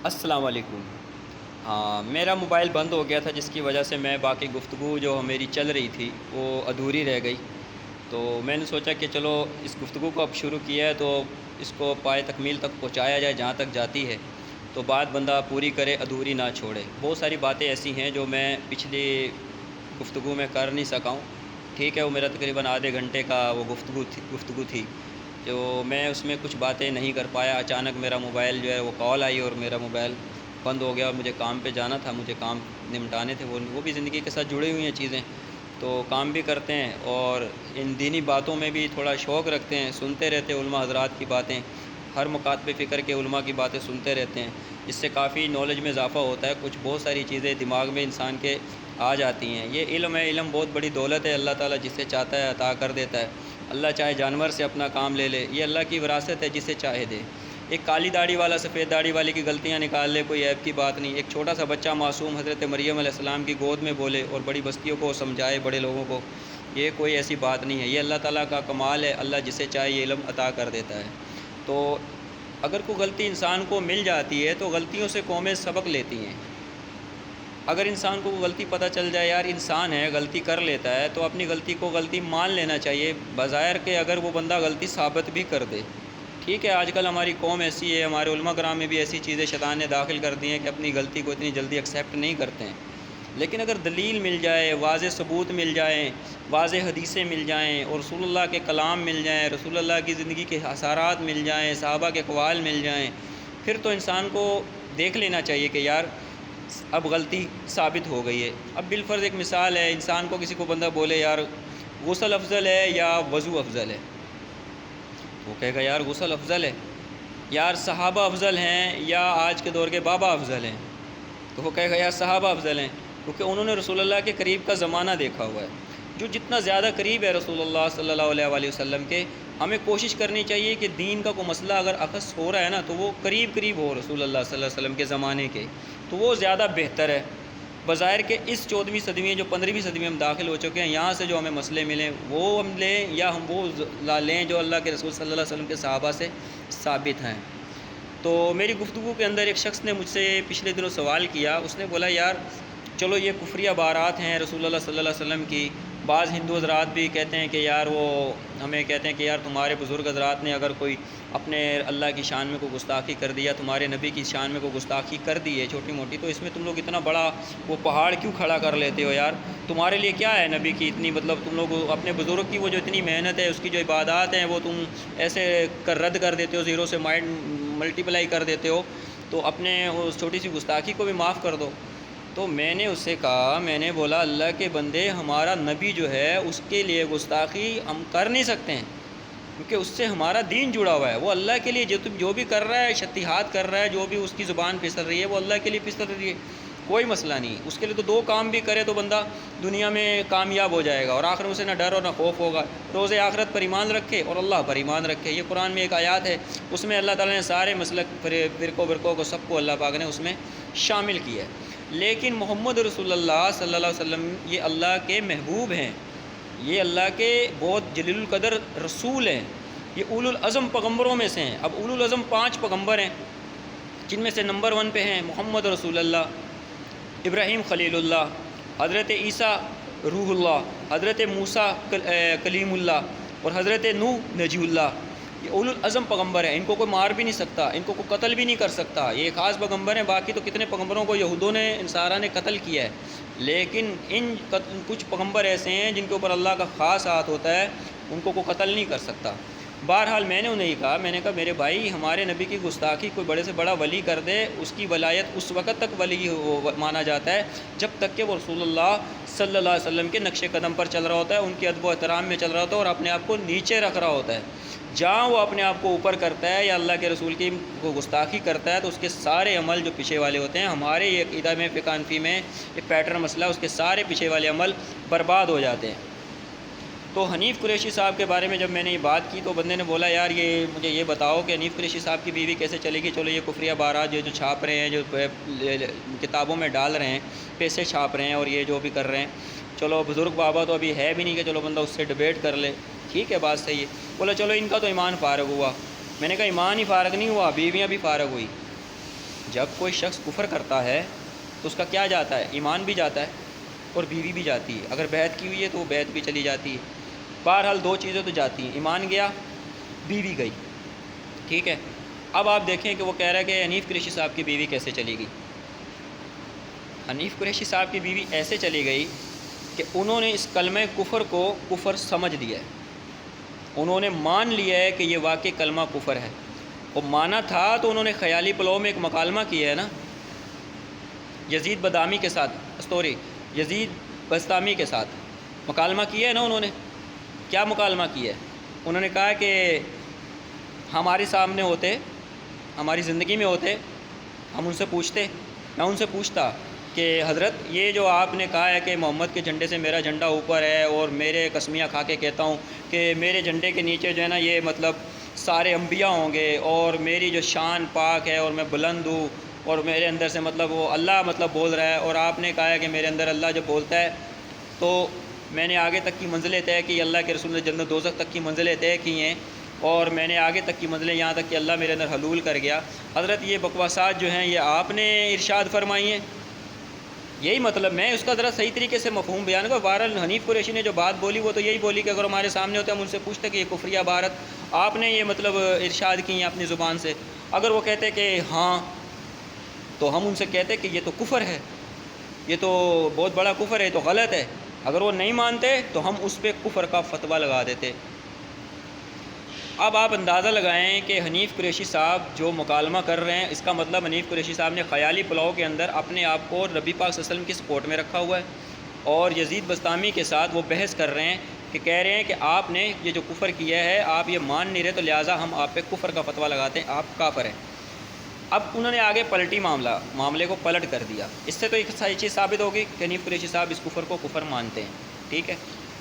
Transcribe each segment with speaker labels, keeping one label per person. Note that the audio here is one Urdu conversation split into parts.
Speaker 1: السلام علیکم۔ ہاں، میرا موبائل بند ہو گیا تھا، جس کی وجہ سے میں باقی گفتگو جو میری چل رہی تھی وہ ادھوری رہ گئی۔ تو میں نے سوچا کہ چلو اس گفتگو کو اب شروع کیا ہے تو اس کو پائے تکمیل تک پہنچایا جائے جہاں تک جاتی ہے، تو بات بندہ پوری کرے، ادھوری نہ چھوڑے۔ بہت ساری باتیں ایسی ہیں جو میں پچھلی گفتگو میں کر نہیں سکا ہوں۔ ٹھیک ہے، وہ میرا تقریباً آدھے گھنٹے کا وہ گفتگو تھی جو میں اس میں کچھ باتیں نہیں کر پایا۔ اچانک میرا موبائل جو ہے وہ کال آئی اور میرا موبائل بند ہو گیا، اور مجھے کام پہ جانا تھا، مجھے کام نمٹانے تھے، وہ بھی زندگی کے ساتھ جڑی ہوئی ہیں چیزیں، تو کام بھی کرتے ہیں اور ان دینی باتوں میں بھی تھوڑا شوق رکھتے ہیں، سنتے رہتے ہیں علماء حضرات کی باتیں، ہر مکاتب فکر کے علماء کی باتیں سنتے رہتے ہیں۔ اس سے کافی نالج میں اضافہ ہوتا ہے، کچھ بہت ساری چیزیں دماغ میں انسان کے آ جاتی ہیں۔ یہ علم ہے، علم بہت بڑی دولت ہے، اللہ تعالیٰ جسے چاہتا ہے عطا کر دیتا ہے۔ اللہ چاہے جانور سے اپنا کام لے لے، یہ اللہ کی وراثت ہے، جسے چاہے دے۔ ایک کالی داڑھی والا سفید داڑھی والے کی غلطیاں نکال لے، کوئی عیب کی بات نہیں۔ ایک چھوٹا سا بچہ معصوم حضرت مریم علیہ السلام کی گود میں بولے اور بڑی بستیوں کو سمجھائے، بڑے لوگوں کو، یہ کوئی ایسی بات نہیں ہے، یہ اللہ تعالیٰ کا کمال ہے، اللہ جسے چاہے یہ علم عطا کر دیتا ہے۔ تو اگر کوئی غلطی انسان کو مل جاتی ہے تو غلطیوں سے قومیں سبق لیتی ہیں۔ اگر انسان کو غلطی پتہ چل جائے، یار انسان ہے غلطی کر لیتا ہے، تو اپنی غلطی کو غلطی مان لینا چاہیے، بظاہر کہ اگر وہ بندہ غلطی ثابت بھی کر دے۔ ٹھیک ہے، آج کل ہماری قوم ایسی ہے، ہمارے علماء کرام میں بھی ایسی چیزیں شیطان نے داخل کر دی ہیں کہ اپنی غلطی کو اتنی جلدی ایکسیپٹ نہیں کرتے ہیں۔ لیکن اگر دلیل مل جائے، واضح ثبوت مل جائیں، واضح حدیثیں مل جائیں اور رسول اللہ کے کلام مل جائیں، رسول اللہ کی زندگی کے اثرات مل جائیں، صحابہ کے اقوال مل جائیں، پھر تو انسان کو دیکھ لینا چاہیے کہ یار اب غلطی ثابت ہو گئی ہے۔ اب بالفرض ایک مثال ہے، انسان کو کسی کو بندہ بولے یار غسل افضل ہے یا وضو افضل ہے، وہ کہے گا یار غسل افضل ہے۔ یار صحابہ افضل ہیں یا آج کے دور کے بابا افضل ہیں، تو وہ کہے گا یار صحابہ افضل ہیں، کیونکہ انہوں نے رسول اللہ کے قریب کا زمانہ دیکھا ہوا ہے۔ جو جتنا زیادہ قریب ہے رسول اللہ صلی اللہ علیہ وآلہ وسلم کے، ہمیں کوشش کرنی چاہیے کہ دین کا کوئی مسئلہ اگر اخذ ہو رہا ہے نا تو وہ قریب ہو رسول اللہ صلی اللہ علیہ وسلم کے زمانے کے، تو وہ زیادہ بہتر ہے۔ بظاہر کہ اس 14ویں صدی میں جو 15ویں صدی میں ہم داخل ہو چکے ہیں، یہاں سے جو ہمیں مسئلے ملیں وہ ہم لیں یا ہم وہ لیں جو اللہ کے رسول صلی اللہ علیہ وسلم کے صحابہ سے ثابت ہیں۔ تو میری گفتگو کے اندر ایک شخص نے مجھ سے پچھلے دنوں سوال کیا، اس نے بولا یار چلو یہ کفری عبارات ہیں رسول اللہ صلی اللہ علیہ وسلم کی، بعض ہندو حضرات بھی کہتے ہیں کہ یار وہ ہمیں کہتے ہیں کہ یار تمہارے بزرگ حضرات نے اگر کوئی اپنے اللہ کی شان میں کوئی گستاخی کر دی یا تمہارے نبی کی شان میں کوئی گستاخی کر دی ہے چھوٹی موٹی، تو اس میں تم لوگ اتنا بڑا وہ پہاڑ کیوں کھڑا کر لیتے ہو؟ یار تمہارے لیے کیا ہے نبی کی اتنی، مطلب تم لوگ اپنے بزرگ کی وہ جو اتنی محنت ہے، اس کی جو عبادات ہیں، وہ تم ایسے رد کر دیتے ہو، زیرو سے ملٹیپلائی کر دیتے ہو، تو اپنے اس چھوٹی سی گستاخی کو بھی معاف کر دو۔ تو میں نے اس سے کہا، میں نے بولا اللہ کے بندے، ہمارا نبی جو ہے اس کے لیے گستاخی ہم کر نہیں سکتے ہیں، کیونکہ اس سے ہمارا دین جڑا ہوا ہے۔ وہ اللہ کے لیے جو بھی کر رہا ہے، شتیہات کر رہا ہے، جو بھی اس کی زبان پھسل رہی ہے، وہ اللہ کے لیے پھسل رہی ہے، کوئی مسئلہ نہیں۔ اس کے لیے تو دو کام بھی کرے تو بندہ دنیا میں کامیاب ہو جائے گا اور آخر میں اسے نہ ڈر اور نہ خوف ہوگا، روز آخرت پر ایمان رکھے اور اللہ پر ایمان رکھے۔ یہ قرآن میں ایک آیات ہے، اس میں اللہ تعالیٰ نے سارے مسلک فرقوں کو سب کو اللہ پاک نے اس میں شامل کیا ہے۔ لیکن محمد رسول اللہ صلی اللہ علیہ وسلم یہ اللہ کے محبوب ہیں، یہ اللہ کے بہت جلیل القدر رسول ہیں، یہ اولو العزم پیغمبروں میں سے ہیں۔ اب اولو العزم 5 پیغمبر ہیں، جن میں سے نمبر 1 پہ ہیں محمد رسول اللہ، ابراہیم خلیل اللہ، حضرت عیسیٰ روح اللہ، حضرت موسیٰ کلیم اللہ اور حضرت نوح نجی اللہ۔ یہ اولو العزم پیغمبر ہیں، ان کو کوئی مار بھی نہیں سکتا، ان کو کوئی قتل بھی نہیں کر سکتا، یہ خاص پیغمبر ہیں۔ باقی تو کتنے پیغمبروں کو یہودوں نے انصارہ نے قتل کیا ہے، لیکن ان کچھ پیغمبر ایسے ہیں جن کے اوپر اللہ کا خاص ہاتھ ہوتا ہے، ان کو کوئی قتل نہیں کر سکتا۔ بہرحال میں نے انہیں یہ کہا، میں نے کہا میرے بھائی، ہمارے نبی کی گستاخی کوئی بڑے سے بڑا ولی کر دے، اس کی ولایت اس وقت تک ولی مانا جاتا ہے جب تک کہ وہ رسول اللہ صلی اللہ علیہ وسلم کے نقش قدم پر چل رہا ہوتا ہے، ان کے ادب و احترام میں چل رہا ہوتا ہے اور اپنے آپ کو نیچے رکھ رہا ہوتا ہے۔ جہاں وہ اپنے آپ کو اوپر کرتا ہے یا اللہ کے رسول کی کو گستاخی کرتا ہے تو اس کے سارے عمل جو پیچھے والے ہوتے ہیں، ہمارے یہ عقیدہ میں فقہ حنفی میں ایک پیٹرن مسئلہ ہے، اس کے سارے پیچھے والے عمل برباد ہو جاتے ہیں۔ تو حنیف قریشی صاحب کے بارے میں جب میں نے یہ بات کی تو بندے نے بولا یار یہ مجھے یہ بتاؤ کہ حنیف قریشی صاحب کی بیوی کیسے چلے گی؟ چلو یہ کفری عبارات جو چھاپ رہے ہیں، جو کتابوں میں ڈال رہے ہیں، پیسے چھاپ رہے ہیں اور یہ جو بھی کر رہے ہیں، چلو بزرگ بابا تو ابھی ہے بھی نہیں کہ چلو بندہ اس سے ڈیبیٹ کر لے، ٹھیک ہے بات صحیح ہے۔ بولا چلو ان کا تو ایمان فارغ ہوا۔ میں نے کہا ایمان ہی فارغ نہیں ہوا، بیویاں بھی فارغ ہوئی۔ جب کوئی شخص کفر کرتا ہے تو اس کا کیا جاتا ہے؟ ایمان بھی جاتا ہے اور بیوی بھی جاتی ہے. اگر بیعت کی ہوئی ہے تو وہ بیعت بھی چلی جاتی ہے. بہرحال دو چیزیں تو جاتی ہیں، ایمان گیا، بیوی گئی. ٹھیک ہے. اب آپ دیکھیں کہ وہ کہہ رہا ہے کہ حنیف قریشی صاحب کی بیوی کیسے چلی گئی. حنیف قریشی صاحب کی بیوی ایسے چلی گئی کہ انہوں نے اس کلمہ کفر کو کفر سمجھ لیا ہے. انہوں نے مان لیا ہے کہ یہ واقعی کلمہ کفر ہے. وہ مانا تھا تو انہوں نے خیالی پلو میں ایک مکالمہ کیا ہے نا یزید بدامی کے ساتھ، یزید بستامی کے ساتھ مکالمہ کیا ہے نا. انہوں نے کیا مکالمہ کیا ہے؟ انہوں نے کہا کہ ہمارے سامنے ہوتے، ہماری زندگی میں ہوتے، ہم ان سے پوچھتے، میں ان سے پوچھتا کہ حضرت یہ جو آپ نے کہا ہے کہ محمد کے جھنڈے سے میرا جھنڈا اوپر ہے، اور میرے قسمیاں کھا کے کہتا ہوں کہ میرے جھنڈے کے نیچے جو ہے نا یہ مطلب سارے انبیاء ہوں گے، اور میری جو شان پاک ہے اور میں بلند ہوں، اور میرے اندر سے مطلب وہ اللہ مطلب بول رہا ہے، اور آپ نے کہا ہے کہ میرے اندر اللہ جب بولتا ہے تو میں نے آگے تک کی منزلیں طے کی، اللہ کے رسول نے جنت دوزخ تک کی منزلیں طے کی ہیں، اور میں نے آگے تک کی منزلیں یہاں تک کہ اللہ میرے اندر حلول کر گیا. حضرت یہ بکواسات جو ہیں یہ آپ نے ارشاد فرمائی ہیں. یہی مطلب میں اس کا ذرا صحیح طریقے سے مفہوم بیان کروں. بہرحال حنیف قریشی نے جو بات بولی وہ تو یہی بولی کہ اگر ہمارے سامنے ہوتے ہم ان سے پوچھتے کہ یہ کفریہ عبارت آپ نے یہ مطلب ارشاد کی ہیں اپنی زبان سے. اگر وہ کہتے کہ ہاں تو ہم ان سے کہتے کہ یہ تو کفر ہے، یہ تو بہت بڑا کفر ہے، تو غلط ہے. اگر وہ نہیں مانتے تو ہم اس پہ کفر کا فتویٰ لگا دیتے. اب آپ اندازہ لگائیں کہ حنیف قریشی صاحب جو مکالمہ کر رہے ہیں، اس کا مطلب حنیف قریشی صاحب نے خیالی پلاؤ کے اندر اپنے آپ کو نبی پاک صلی اللہ علیہ وسلم کی سپورٹ میں رکھا ہوا ہے، اور یزید بستامی کے ساتھ وہ بحث کر رہے ہیں کہ کہہ رہے ہیں کہ آپ نے یہ جو کفر کیا ہے آپ یہ مان نہیں رہے، تو لہٰذا ہم آپ پہ کفر کا فتویٰ لگاتے ہیں، آپ کافر ہیں. اب انہوں نے آگے پلٹی معاملے کو پلٹ کر دیا. اس سے تو ایک صحیح چیز ثابت ہوگی کہ حنیف قریشی صاحب اس کفر کو کفر مانتے ہیں. ٹھیک ہے،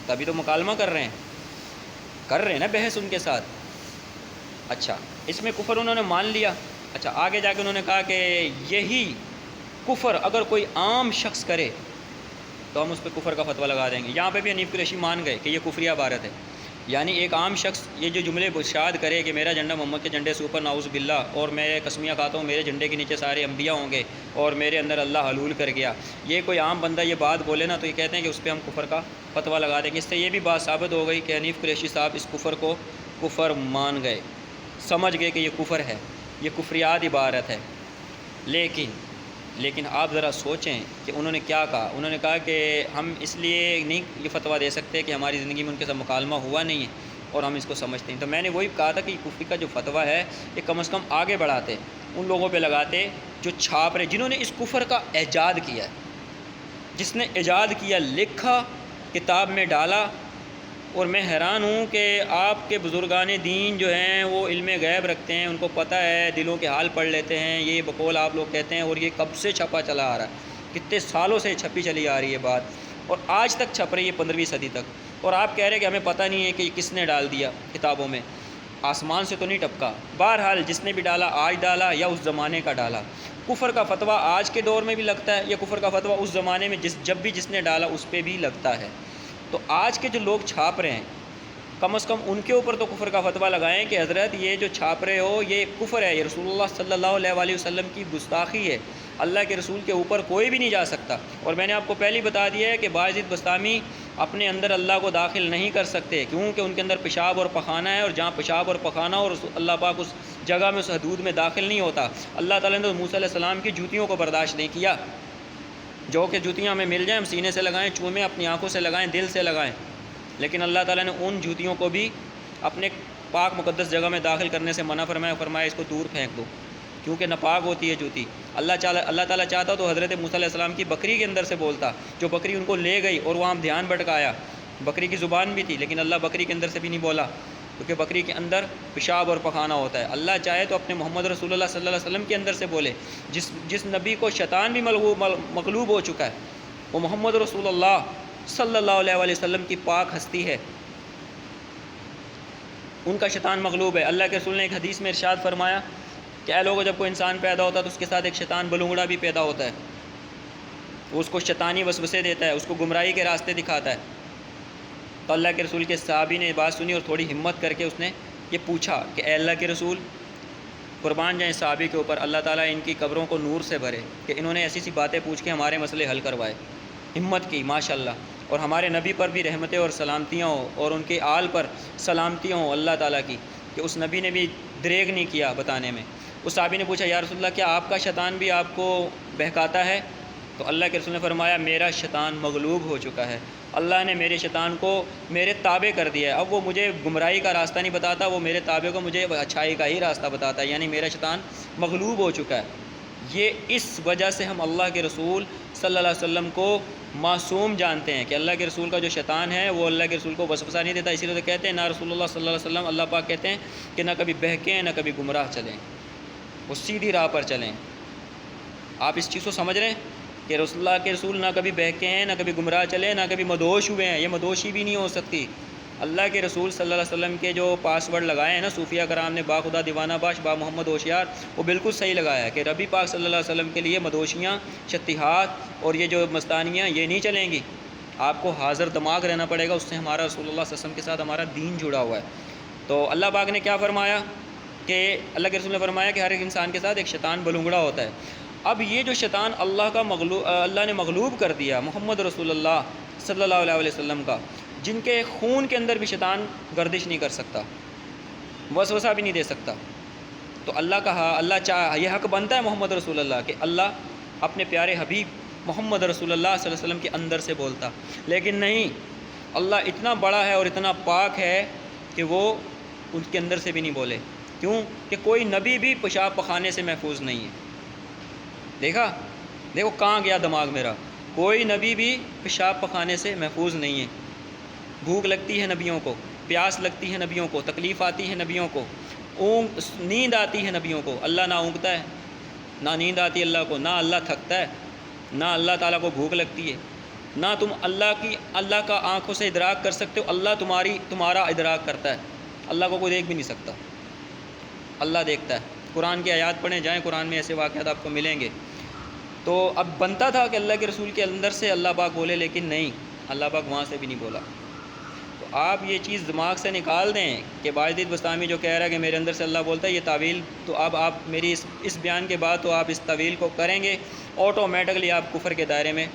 Speaker 1: تبھی تو مکالمہ کر رہے ہیں نا بحث ان کے ساتھ. اچھا، اس میں کفر انہوں نے مان لیا. اچھا، آگے جا کے انہوں نے کہا کہ یہی کفر اگر کوئی عام شخص کرے تو ہم اس پہ کفر کا فتویٰ لگا دیں گے. یہاں پہ بھی حنیف قریشی مان گئے کہ یہ کفریہ عبارت ہے. یعنی ایک عام شخص یہ جو جملے ارشاد کرے کہ میرا جھنڈا محمد کے جھنڈے سے اوپر نعوذ باللہ، اور میں قسمیاں کھاتا ہوں میرے جھنڈے کے نیچے سارے انبیاء ہوں گے اور میرے اندر اللہ حلول کر گیا، یہ کوئی عام بندہ یہ بات بولے نا تو یہ کہتے ہیں کہ اس پہ ہم کفر کا فتویٰ لگا دیں گے. اس سے یہ بھی بات ثابت ہو گئی کہ حنیف قریشی صاحب اس کفر کو کفر مان گئے، سمجھ گئے کہ یہ کفر ہے، یہ کفریات عبارت ہے. لیکن آپ ذرا سوچیں کہ انہوں نے کیا کہا. انہوں نے کہا کہ ہم اس لیے نہیں یہ فتویٰ دے سکتے کہ ہماری زندگی میں ان کے ساتھ مکالمہ ہوا نہیں ہے اور ہم اس کو سمجھتے ہیں. تو میں نے وہی کہا تھا کہ یہ کفری کا جو فتویٰ ہے یہ کم از کم آگے بڑھاتے، ان لوگوں پہ لگاتے جو چھاپ رہے، جنہوں نے اس کفر کا ایجاد کیا ہے، جس نے ایجاد کیا، لکھا، کتاب میں ڈالا. اور میں حیران ہوں کہ آپ کے بزرگان دین جو ہیں وہ علم غیب رکھتے ہیں، ان کو پتہ ہے، دلوں کے حال پڑھ لیتے ہیں. یہ بقول آپ لوگ کہتے ہیں، اور یہ کب سے چھپا چلا آ رہا ہے، کتنے سالوں سے چھپی چلی آ رہی ہے بات، اور آج تک چھپ رہی ہے 15ویں صدی تک. اور آپ کہہ رہے کہ ہمیں پتہ نہیں ہے کہ یہ کس نے ڈال دیا کتابوں میں، آسمان سے تو نہیں ٹپکا. بہرحال جس نے بھی ڈالا، آج ڈالا یا اس زمانے کا ڈالا. کفر کا فتویٰ آج کے دور میں بھی لگتا ہے، یا کفر کا فتویٰ اس زمانے میں جب بھی جس نے ڈالا اس پہ بھی لگتا ہے. تو آج کے جو لوگ چھاپ رہے ہیں کم از کم ان کے اوپر تو کفر کا فتویٰ لگائیں کہ حضرت یہ جو چھاپ رہے ہو یہ کفر ہے، یہ رسول اللہ صلی اللہ علیہ وآلہ وسلم کی گستاخی ہے، اللہ کے رسول کے اوپر کوئی بھی نہیں جا سکتا. اور میں نے آپ کو پہلے بتا دیا ہے کہ باعزید بستامی اپنے اندر اللہ کو داخل نہیں کر سکتے، کیونکہ ان کے اندر پیشاب اور پخانہ ہے، اور جہاں پیشاب اور پخانہ اور اللہ پاک اس جگہ میں اس حدود میں داخل نہیں ہوتا. اللہ تعالیٰ نے موسیٰ علیہ السلام کی جوتیوں کو برداشت نہیں کیا، جو کہ جوتیاں ہمیں مل جائیں ہم سینے سے لگائیں، چومیں، اپنی آنکھوں سے لگائیں، دل سے لگائیں، لیکن اللہ تعالیٰ نے ان جوتیوں کو بھی اپنے پاک مقدس جگہ میں داخل کرنے سے منع فرمایا اس کو دور پھینک دو، کیونکہ ناپاک ہوتی ہے جوتی. اللہ تعالیٰ چاہتا تو حضرت موسیٰ علیہ السلام کی بکری کے اندر سے بولتا، جو بکری ان کو لے گئی اور وہاں دھیان بھٹکایا. بکری کی زبان بھی تھی لیکن اللہ بکری کے اندر سے بھی نہیں بولا، کیونکہ بکری کے اندر پیشاب اور پخانہ ہوتا ہے. اللہ چاہے تو اپنے محمد رسول اللہ صلی اللہ علیہ وسلم کے اندر سے بولے. جس نبی کو شیطان بھی مغلوب ہو چکا ہے وہ محمد رسول اللہ صلی اللہ علیہ وآلہ وسلم کی پاک ہستی ہے، ان کا شیطان مغلوب ہے. اللہ کے رسول نے ایک حدیث میں ارشاد فرمایا کہ اے لوگوں، جب کوئی انسان پیدا ہوتا ہے تو اس کے ساتھ ایک شیطان بلونگڑا بھی پیدا ہوتا ہے، وہ اس کو شیطانی وسوسے دیتا ہے، اس کو گمراہی کے راستے دکھاتا ہے. تو اللہ کے رسول کے صحابی نے یہ بات سنی اور تھوڑی ہمت کر کے اس نے یہ پوچھا کہ اے اللہ کے رسول، قربان جائیں صحابی کے اوپر، اللہ تعالیٰ ان کی قبروں کو نور سے بھرے کہ انہوں نے ایسی سی باتیں پوچھ کے ہمارے مسئلے حل کروائے، ہمت کی ماشاءاللہ۔ اور ہمارے نبی پر بھی رحمتیں اور سلامتیاں ہوں، اور ان کے آل پر سلامتیاں ہوں اللہ تعالیٰ کی، کہ اس نبی نے بھی دریغ نہیں کیا بتانے میں۔ اس صحابی نے پوچھا یا رسول اللہ کیا آپ کا شیطان بھی آپ کو بہکاتا ہے؟ تو اللہ کے رسول نے فرمایا میرا شیطان مغلوب ہو چکا ہے، اللہ نے میرے شیطان کو میرے تابع کر دیا ہے، اب وہ مجھے گمراہی کا راستہ نہیں بتاتا، وہ میرے تابع کو مجھے اچھائی کا ہی راستہ بتاتا ہے، یعنی میرا شیطان مغلوب ہو چکا ہے۔ یہ اس وجہ سے ہم اللہ کے رسول صلی اللہ علیہ وسلم کو معصوم جانتے ہیں کہ اللہ کے رسول کا جو شیطان ہے وہ اللہ کے رسول کو وسوسہ نہیں دیتا، اسی لیے تو کہتے ہیں نہ رسول اللہ صلی اللہ علیہ وسلم، اللہ پاک کہتے ہیں کہ نہ کبھی بہکیں نہ کبھی گمراہ چلیں، وہ سیدھی راہ پر چلیں۔ آپ اس چیز کو سمجھ رہے ہیں کہ رسول اللہ کے رسول نہ کبھی بہکے ہیں نہ کبھی گمراہ چلے نہ کبھی مدہوش ہوئے ہیں، یہ مدہوشی بھی نہیں ہو سکتی۔ اللہ کے رسول صلی اللہ علیہ وسلم کے جو پاس ورڈ لگائے ہیں نا صوفیہ کرام نے، با خدا دیوانہ باش با محمد ہوشیار، وہ بالکل صحیح لگایا ہے کہ ربی پاک صلی اللہ علیہ وسلم کے لیے مدہوشیاں، شتیہات اور یہ جو مستانیاں یہ نہیں چلیں گی، آپ کو حاضر دماغ رہنا پڑے گا، اس سے ہمارا رسول اللہ صلی اللہ علیہ وسلم کے ساتھ ہمارا دین جڑا ہوا ہے۔ تو اللہ پاک نے کیا فرمایا کہ اللہ کے رسول نے فرمایا کہ ہر ایک انسان کے ساتھ ایک شیطان بلونگڑا ہوتا ہے۔ اب یہ جو شیطان اللہ نے مغلوب کر دیا محمد رسول اللہ صلی اللہ علیہ وسلم کا، جن کے خون کے اندر بھی شیطان گردش نہیں کر سکتا، وسوسہ بھی نہیں دے سکتا، تو اللہ چاہ یہ حق بنتا ہے محمد رسول اللہ کہ اللہ اپنے پیارے حبیب محمد رسول اللہ صلی اللہ علیہ وسلم کے اندر سے بولتا، لیکن نہیں، اللہ اتنا بڑا ہے اور اتنا پاک ہے کہ وہ ان کے اندر سے بھی نہیں بولے۔ کیوں؟ کہ کوئی نبی بھی پیشاب پخانے سے محفوظ نہیں ہے۔ دیکھو کہاں گیا دماغ میرا، کوئی نبی بھی پیشاب پخانے سے محفوظ نہیں ہے۔ بھوک لگتی ہے نبیوں کو، پیاس لگتی ہے نبیوں کو، تکلیف آتی ہے نبیوں کو، نیند آتی ہے نبیوں کو، اللہ نہ اونگتا ہے، نہ نیند آتی ہے اللہ کو، نہ اللہ تھکتا ہے، نہ اللہ تعالیٰ کو بھوک لگتی ہے، نہ تم اللہ کا آنکھوں سے ادراک کر سکتے ہو، اللہ تمہارا ادراک کرتا ہے، اللہ کو کوئی دیکھ بھی نہیں سکتا، اللہ دیکھتا ہے۔ قرآن کی آیات پڑھیں جائیں، قرآن میں ایسے واقعات آپ کو ملیں گے۔ تو اب بنتا تھا کہ اللہ کے رسول کے اندر سے اللہ پاک بولے، لیکن نہیں، اللہ پاک وہاں سے بھی نہیں بولا۔ تو آپ یہ چیز دماغ سے نکال دیں کہ باجدید بستامی جو کہہ رہا ہے کہ میرے اندر سے اللہ بولتا ہے، یہ تعویل تو اب آپ میری اس بیان کے بعد تو آپ اس تعویل کو کریں گے، آٹومیٹکلی آپ کفر کے دائرے میں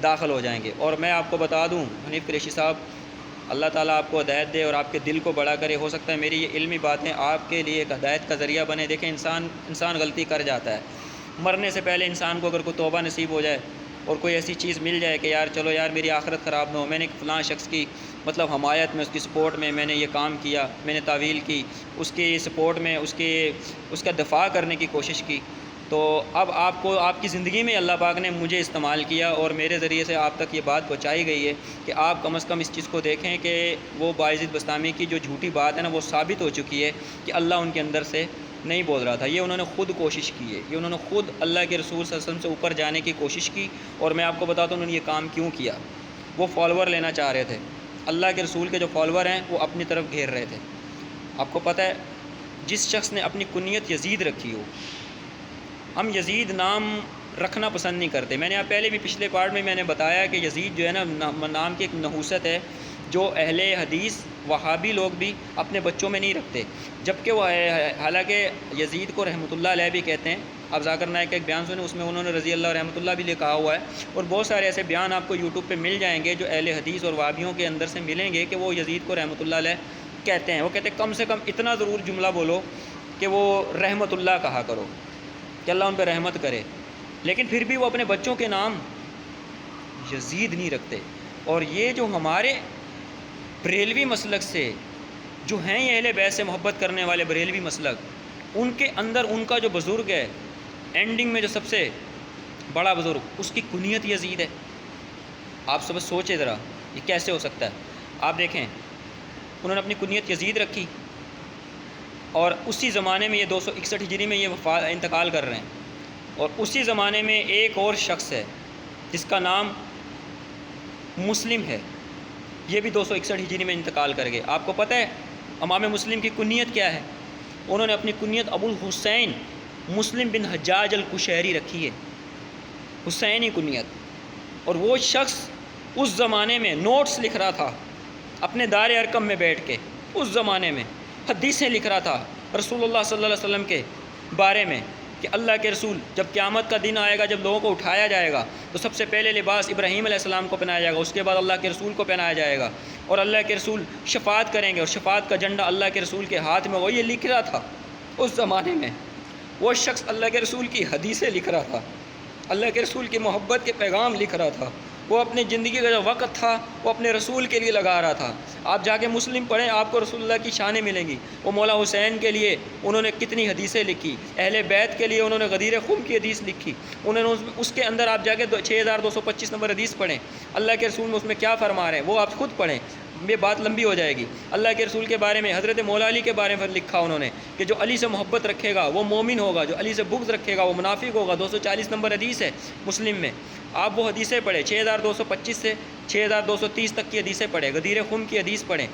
Speaker 1: داخل ہو جائیں گے۔ اور میں آپ کو بتا دوں حنیف قریشی صاحب، اللہ تعالیٰ آپ کو ہدایت دے اور آپ کے دل کو بڑا کرے، ہو سکتا ہے میری یہ علمی باتیں آپ کے لیے ایک ہدایت کا ذریعہ بنے۔ دیکھیں انسان غلطی کر جاتا ہے، مرنے سے پہلے انسان کو اگر کوئی توبہ نصیب ہو جائے اور کوئی ایسی چیز مل جائے کہ یار چلو یار میری آخرت خراب نہ ہو، میں نے فلاں شخص کی حمایت میں، اس کی سپورٹ میں میں نے یہ کام کیا، میں نے تعویل کی، اس کی سپورٹ میں اس کا دفاع کرنے کی کوشش کی، تو اب آپ کی زندگی میں اللہ پاک نے مجھے استعمال کیا اور میرے ذریعے سے آپ تک یہ بات پہنچائی گئی ہے کہ آپ کم از کم اس چیز کو دیکھیں کہ وہ باجدید بستامی کی جو جھوٹی بات ہے نا وہ ثابت ہو چکی ہے کہ اللہ ان کے اندر سے نہیں بول رہا تھا، یہ انہوں نے خود کوشش کی ہے، یہ انہوں نے خود اللہ کے رسول صلی اللہ علیہ وسلم سے اوپر جانے کی کوشش کی۔ اور میں آپ کو بتاتا ہوں انہوں نے یہ کام کیوں کیا، وہ فالوور لینا چاہ رہے تھے، اللہ کے رسول کے جو فالوور ہیں وہ اپنی طرف گھیر رہے تھے۔ آپ کو پتہ ہے جس شخص نے اپنی کنیت یزید رکھی ہو، ہم یزید نام رکھنا پسند نہیں کرتے، میں نے آپ پہلے بھی پچھلے پارٹ میں نے بتایا کہ یزید جو ہے نا نام کی ایک نحوست ہے جو اہل حدیث وہابی لوگ بھی اپنے بچوں میں نہیں رکھتے، جبکہ وہ حالانکہ یزید کو رحمۃ اللہ علیہ بھی کہتے ہیں۔ آپ ذاکر نائک کا ایک بیان سنیں، اس میں انہوں نے رضی اللہ رحمۃ اللہ بھی کہا ہوا ہے، اور بہت سارے ایسے بیان آپ کو یوٹیوب پہ مل جائیں گے جو اہل حدیث اور وہابیوں کے اندر سے ملیں گے کہ وہ یزید کو رحمۃ اللہ علیہ کہتے ہیں۔ وہ کہتے ہیں کم سے کم اتنا ضرور جملہ بولو کہ وہ رحمۃ اللہ کہا کرو، کہ اللہ ان پہ رحمت کرے، لیکن پھر بھی وہ اپنے بچوں کے نام یزید نہیں رکھتے۔ اور یہ جو ہمارے بریلوی مسلک سے جو ہیں یہ اہل بیت سے محبت کرنے والے بریلوی مسلک، ان کے اندر ان کا جو بزرگ ہے اینڈنگ میں جو سب سے بڑا بزرگ، اس کی کنیت یزید ہے۔ آپ سب سوچیں ذرا یہ کیسے ہو سکتا ہے۔ آپ دیکھیں انہوں نے اپنی کنیت یزید رکھی، اور اسی زمانے میں یہ 261 ہجری میں یہ انتقال کر رہے ہیں، اور اسی زمانے میں ایک اور شخص ہے جس کا نام مسلم ہے، یہ بھی 261 ہجری میں انتقال کر گئے۔ آپ کو پتہ ہے امام مسلم کی کنیت کیا ہے؟ انہوں نے اپنی کنیت ابو الحسین مسلم بن حجاج القشیری رکھی ہے، حسینی کنیت۔ اور وہ شخص اس زمانے میں نوٹس لکھ رہا تھا اپنے دار ارقم میں بیٹھ کے، اس زمانے میں حدیثیں لکھ رہا تھا رسول اللہ صلی اللہ علیہ وسلم کے بارے میں کہ اللہ کے رسول جب قیامت کا دن آئے گا، جب لوگوں کو اٹھایا جائے گا تو سب سے پہلے لباس ابراہیم علیہ السلام کو پہنایا جائے گا، اس کے بعد اللہ کے رسول کو پہنایا جائے گا، اور اللہ کے رسول شفاعت کریں گے، اور شفاعت کا جھنڈا اللہ کے رسول کے ہاتھ میں ہوگا۔ یہ لکھ رہا تھا اس زمانے میں، وہ شخص اللہ کے رسول کی حدیثیں لکھ رہا تھا، اللہ کے رسول کی محبت کے پیغام لکھ رہا تھا، وہ اپنی زندگی کا جو وقت تھا وہ اپنے رسول کے لیے لگا رہا تھا۔ آپ جا کے مسلم پڑھیں، آپ کو رسول اللہ کی شانیں ملیں گی۔ وہ مولا حسین کے لیے انہوں نے کتنی حدیثیں لکھی، اہل بیت کے لیے انہوں نے غدیر خم کی حدیث لکھی، انہوں نے اس کے اندر آپ جا کے 6225 نمبر حدیث پڑھیں، اللہ کے رسول میں اس میں کیا فرما رہے ہیں وہ آپ خود پڑھیں، یہ بات لمبی ہو جائے گی۔ اللہ کے رسول کے بارے میں حضرت مولا علی کے بارے میں لکھا انہوں نے کہ جو علی سے محبت رکھے گا وہ مومن ہوگا، جو علی سے بغض رکھے گا وہ منافق ہوگا۔ 240 نمبر حدیث ہے مسلم میں، آپ وہ حدیثیں پڑھیں، 6225 سے 6230 تک کی حدیثیں پڑھیں، غدیر خم کی حدیث پڑھیں۔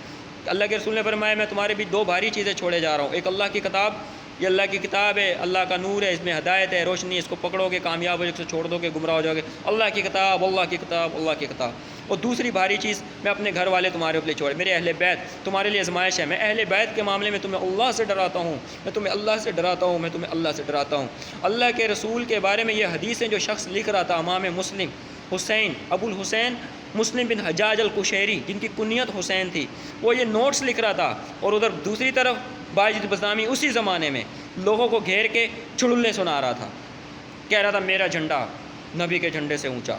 Speaker 1: اللہ کے رسول نے فرمایا میں تمہارے بھی دو بھاری چیزیں چھوڑے جا رہا ہوں، ایک اللہ کی کتاب، یہ اللہ کی کتاب ہے، اللہ کا نور ہے، اس میں ہدایت ہے، روشنی، اس کو پکڑو گے کامیاب ہو جاؤ، اس کو چھوڑ دو گے گمراہ ہو جاؤ گے۔ اللہ کی کتاب، اللہ کی کتاب، اللہ کی کتاب۔ اور دوسری بھاری چیز میں اپنے گھر والے تمہارے اوپر چھوڑے، میرے اہل بیت تمہارے لیے آزمائش ہے، میں اہل بیت کے معاملے میں تمہیں اللہ سے ڈراتا ہوں، میں تمہیں اللہ سے ڈراتا ہوں، میں تمہیں اللہ سے ڈراتا ہوں۔ اللہ کے رسول کے بارے میں یہ حدیثیں جو شخص لکھ رہا تھا، امام مسلم حسین ابو الحسین مسلم بن حجاج القشیری، جن کی کنیت حسین تھی، وہ یہ نوٹس لکھ رہا تھا، اور ادھر دوسری طرف باجد بسطامی اسی زمانے میں لوگوں کو گھیر کے چڑلے سنا رہا تھا، کہہ رہا تھا میرا جھنڈا نبی کے جھنڈے سے اونچا،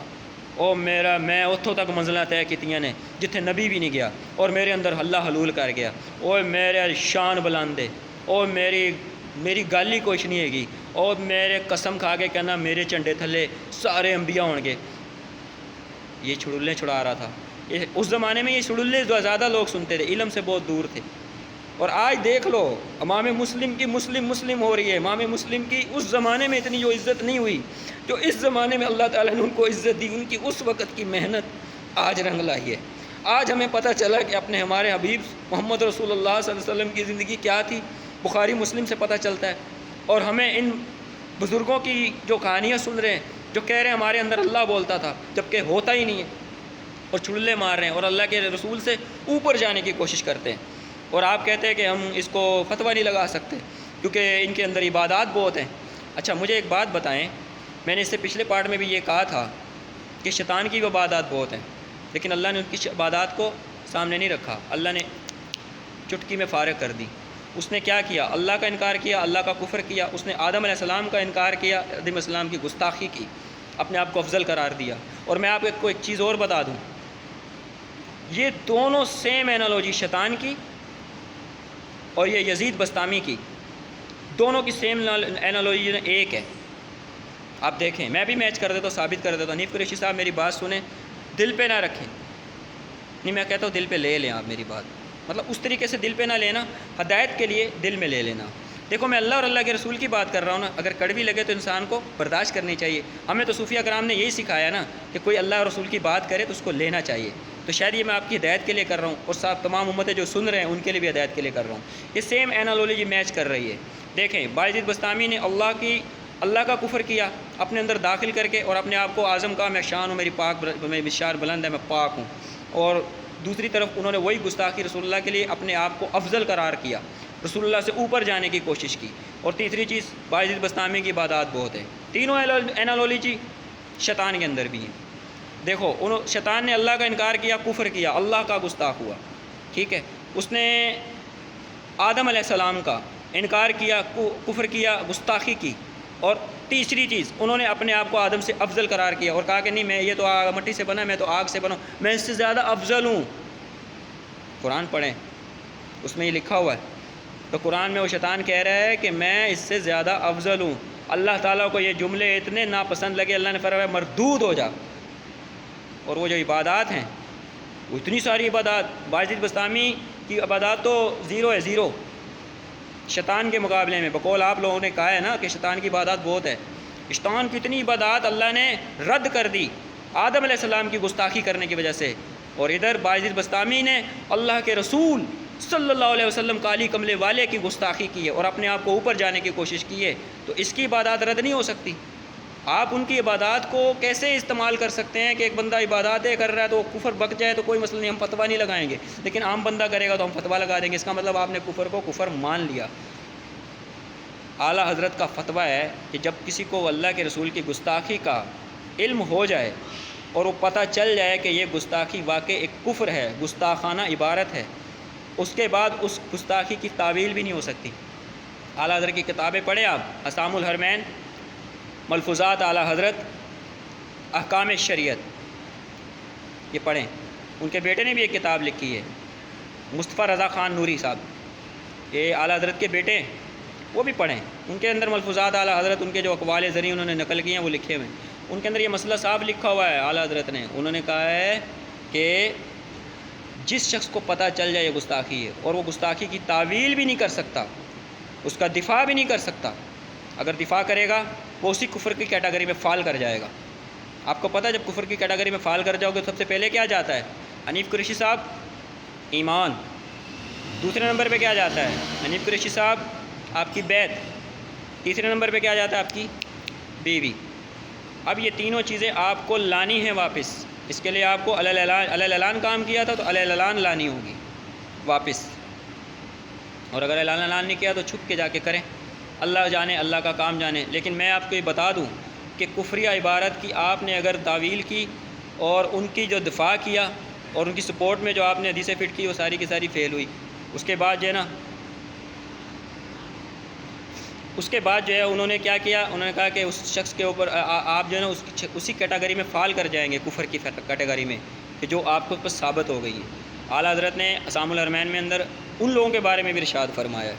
Speaker 1: او میرا میں اتھوں تک منزلیں طے کیتیاں نے جتھے نبی بھی نہیں گیا، اور میرے اندر اللہ حلول کر گیا، او میرے شان بلندے، او میری گل ہی کچھ نہیں ہے گی، اور میرے قسم کھا کے کہنا میرے جھنڈے تھلے سارے انبیاء ہون گے۔ یہ چھڑلے چھڑا رہا تھا۔ اس زمانے میں یہ چھڑلے زیادہ لوگ سنتے تھے، علم سے بہت دور تھے۔ اور آج دیکھ لو امام مسلم کی مسلم ہو رہی ہے، امام مسلم کی اس زمانے میں اتنی جو عزت نہیں ہوئی جو اس زمانے میں اللہ تعالیٰ نے ان کو عزت دی، ان کی اس وقت کی محنت آج رنگ لائی ہے۔ آج ہمیں پتہ چلا کہ اپنے ہمارے حبیب محمد رسول اللہ صلی اللہ علیہ وسلم کی زندگی کیا تھی، بخاری مسلم سے پتہ چلتا ہے، اور ہمیں ان بزرگوں کی جو کہانیاں سن رہے ہیں جو کہہ رہے ہیں ہمارے اندر اللہ بولتا تھا جبکہ ہوتا ہی نہیں ہے، اور چھڑلے مار رہے ہیں اور اللہ کے رسول سے اوپر جانے کی کوشش کرتے ہیں، اور آپ کہتے ہیں کہ ہم اس کو فتویٰ نہیں لگا سکتے کیونکہ ان کے اندر عبادات بہت ہیں۔ اچھا مجھے ایک بات بتائیں، میں نے اس سے پچھلے پارٹ میں بھی یہ کہا تھا کہ شیطان کی عبادات بہت ہیں، لیکن اللہ نے ان کی عبادات کو سامنے نہیں رکھا، اللہ نے چٹکی میں فارغ کر دی۔ اس نے کیا کیا؟ اللہ کا انکار کیا، اللہ کا کفر کیا، اس نے آدم علیہ السلام کا انکار کیا، آدم علیہ السلام کی گستاخی کی، اپنے آپ کو افضل قرار دیا۔ اور میں آپ کو ایک چیز اور بتا دوں، یہ دونوں سیم اینالوجی شیطان کی اور یہ یزید بسطامی کی، دونوں کی سیم اینالوجی ایک ہے۔ آپ دیکھیں، میں بھی میچ کر دیتا ہوں، ثابت کر دیتا ہوں۔ حنیف قریشی صاحب میری بات سنیں، دل پہ نہ رکھیں، نہیں میں کہتا ہوں دل پہ لے لیں آپ میری بات، مطلب اس طریقے سے دل پہ نہ لینا، ہدایت کے لیے دل میں لے لینا۔ دیکھو میں اللہ اور اللہ کے رسول کی بات کر رہا ہوں نا، اگر کڑوی لگے تو انسان کو برداشت کرنی چاہیے۔ ہمیں تو صوفیہ کرام نے یہی سکھایا نا کہ کوئی اللہ اور رسول کی بات کرے تو اس کو لینا چاہیے، تو شاید یہ میں آپ کی ہدایت کے لیے کر رہا ہوں، اور صاحب تمام امتیں جو سن رہے ہیں ان کے لیے بھی ہدایت کے لیے کر رہا ہوں۔ یہ سیم اینالوجی میچ کر رہی ہے۔ دیکھیں باجد بسطامی نے اللہ کا کفر کیا اپنے اندر داخل کر کے، اور اپنے آپ کو اعظم کہا میں شان ہوں، میری پاک میں شان بلند ہے، میں پاک ہوں، اور دوسری طرف انہوں نے وہی گستاخی رسول اللہ کے لیے اپنے آپ کو افضل قرار کیا، رسول اللہ سے اوپر جانے کی کوشش کی۔ اور تیسری چیز باجد بسطامی کی عبادات بہت ہے۔ تینوں اینالوجی شیطان کے اندر بھی ہیں۔ دیکھو شیطان نے اللہ کا انکار کیا، کفر کیا، اللہ کا گستاخ ہوا، ٹھیک ہے۔ اس نے آدم علیہ السلام کا انکار کیا، کفر کیا، گستاخی کی، اور تیسری چیز انہوں نے اپنے آپ کو آدم سے افضل قرار کیا اور کہا کہ نہیں میں یہ تو مٹی سے بنا، میں تو آگ سے بنا ہوں، میں اس سے زیادہ افضل ہوں۔ قرآن پڑھیں، اس میں یہ لکھا ہوا ہے۔ تو قرآن میں وہ شیطان کہہ رہا ہے کہ میں اس سے زیادہ افضل ہوں۔ اللہ تعالیٰ کو یہ جملے اتنے ناپسند لگے، اللہ نے فرمایا مردود ہو جا۔ اور وہ جو عبادات ہیں وہ اتنی ساری عبادات، باجد بسطامی کی عبادات تو زیرو ہے، زیرو شیطان کے مقابلے میں۔ بقول آپ لوگوں نے کہا ہے نا کہ شیطان کی عبادات بہت ہے، شیطان کی اتنی عبادات اللہ نے رد کر دی آدم علیہ السلام کی گستاخی کرنے کی وجہ سے، اور ادھر باجد بسطامی نے اللہ کے رسول صلی اللہ علیہ وسلم کالی کملے والے کی گستاخی کی ہے اور اپنے آپ کو اوپر جانے کی کوشش کی ہے، تو اس کی عبادات رد نہیں ہو سکتی۔ آپ ان کی عبادات کو کیسے استعمال کر سکتے ہیں کہ ایک بندہ عباداتیں کر رہا ہے تو وہ کفر بک جائے تو کوئی مسئلہ نہیں، ہم فتویٰ نہیں لگائیں گے، لیکن عام بندہ کرے گا تو ہم فتویٰ لگا دیں گے، اس کا مطلب آپ نے کفر کو کفر مان لیا۔ اعلیٰ حضرت کا فتویٰ ہے کہ جب کسی کو اللہ کے رسول کی گستاخی کا علم ہو جائے اور وہ پتہ چل جائے کہ یہ گستاخی واقع ایک کفر ہے، گستاخانہ عبارت ہے، اس کے بعد اس گستاخی کی تعویل بھی نہیں ہو سکتی۔ اعلیٰ حضرت کی کتابیں پڑھیں آپ، اسام الحرمین، ملفوظات اعلیٰ حضرت، احکام شریعت، یہ پڑھیں۔ ان کے بیٹے نے بھی ایک کتاب لکھی ہے، مصطفیٰ رضا خان نوری صاحب، یہ اعلیٰ حضرت کے بیٹے، وہ بھی پڑھیں۔ ان کے اندر ملفوظات اعلیٰ حضرت، ان کے جو اقوال زرعی انہوں نے نقل کیے ہیں وہ لکھے ہوئے ہیں۔ ان کے اندر یہ مسئلہ صاف لکھا ہوا ہے اعلیٰ حضرت نے، انہوں نے کہا ہے کہ جس شخص کو پتہ چل جائے یہ گستاخی ہے اور وہ گستاخی کی تعویل بھی نہیں کر سکتا، اس کا دفاع بھی نہیں کر سکتا، اگر دفاع کرے گا وہ اسی کفر کی کیٹیگری میں فال کر جائے گا۔ آپ کو پتہ ہے جب کفر کی کیٹیگری میں فال کر جاؤ گے سب سے پہلے کیا جاتا ہے؟ حنیف قریشی صاحب ایمان، دوسرے نمبر پہ کیا جاتا ہے؟ حنیف قریشی صاحب آپ کی بیت، تیسرے نمبر پہ کیا جاتا ہے؟ آپ کی بیوی۔ اب یہ تینوں چیزیں آپ کو لانی ہیں واپس، اس کے لیے آپ کو علی الاعلان کام کیا تھا تو علی الاعلان لانی ہوگی واپس، اور اگر اعلان نہیں کیا تو چھپ کے جا کے کریں، اللہ جانے، اللہ کا کام جانے۔ لیکن میں آپ کو یہ بتا دوں کہ کفریہ عبارت کی آپ نے اگر تعویل کی اور ان کی جو دفاع کیا اور ان کی سپورٹ میں جو آپ نے حدیثیں فٹ کی وہ ساری کی ساری فیل ہوئی۔ اس کے بعد جو ہے نا، اس کے بعد جو ہے انہوں نے کیا کیا، انہوں نے کہا کہ اس شخص کے اوپر آپ جو ہے نا اسی کیٹیگری میں فال کر جائیں گے، کفر کی کیٹیگری میں، کہ جو آپ کو بس ثابت ہو گئی ہے۔ اعلیٰ حضرت نے اسام الحرمین میں اندر ان لوگوں کے بارے میں بھی ارشاد فرمایا ہے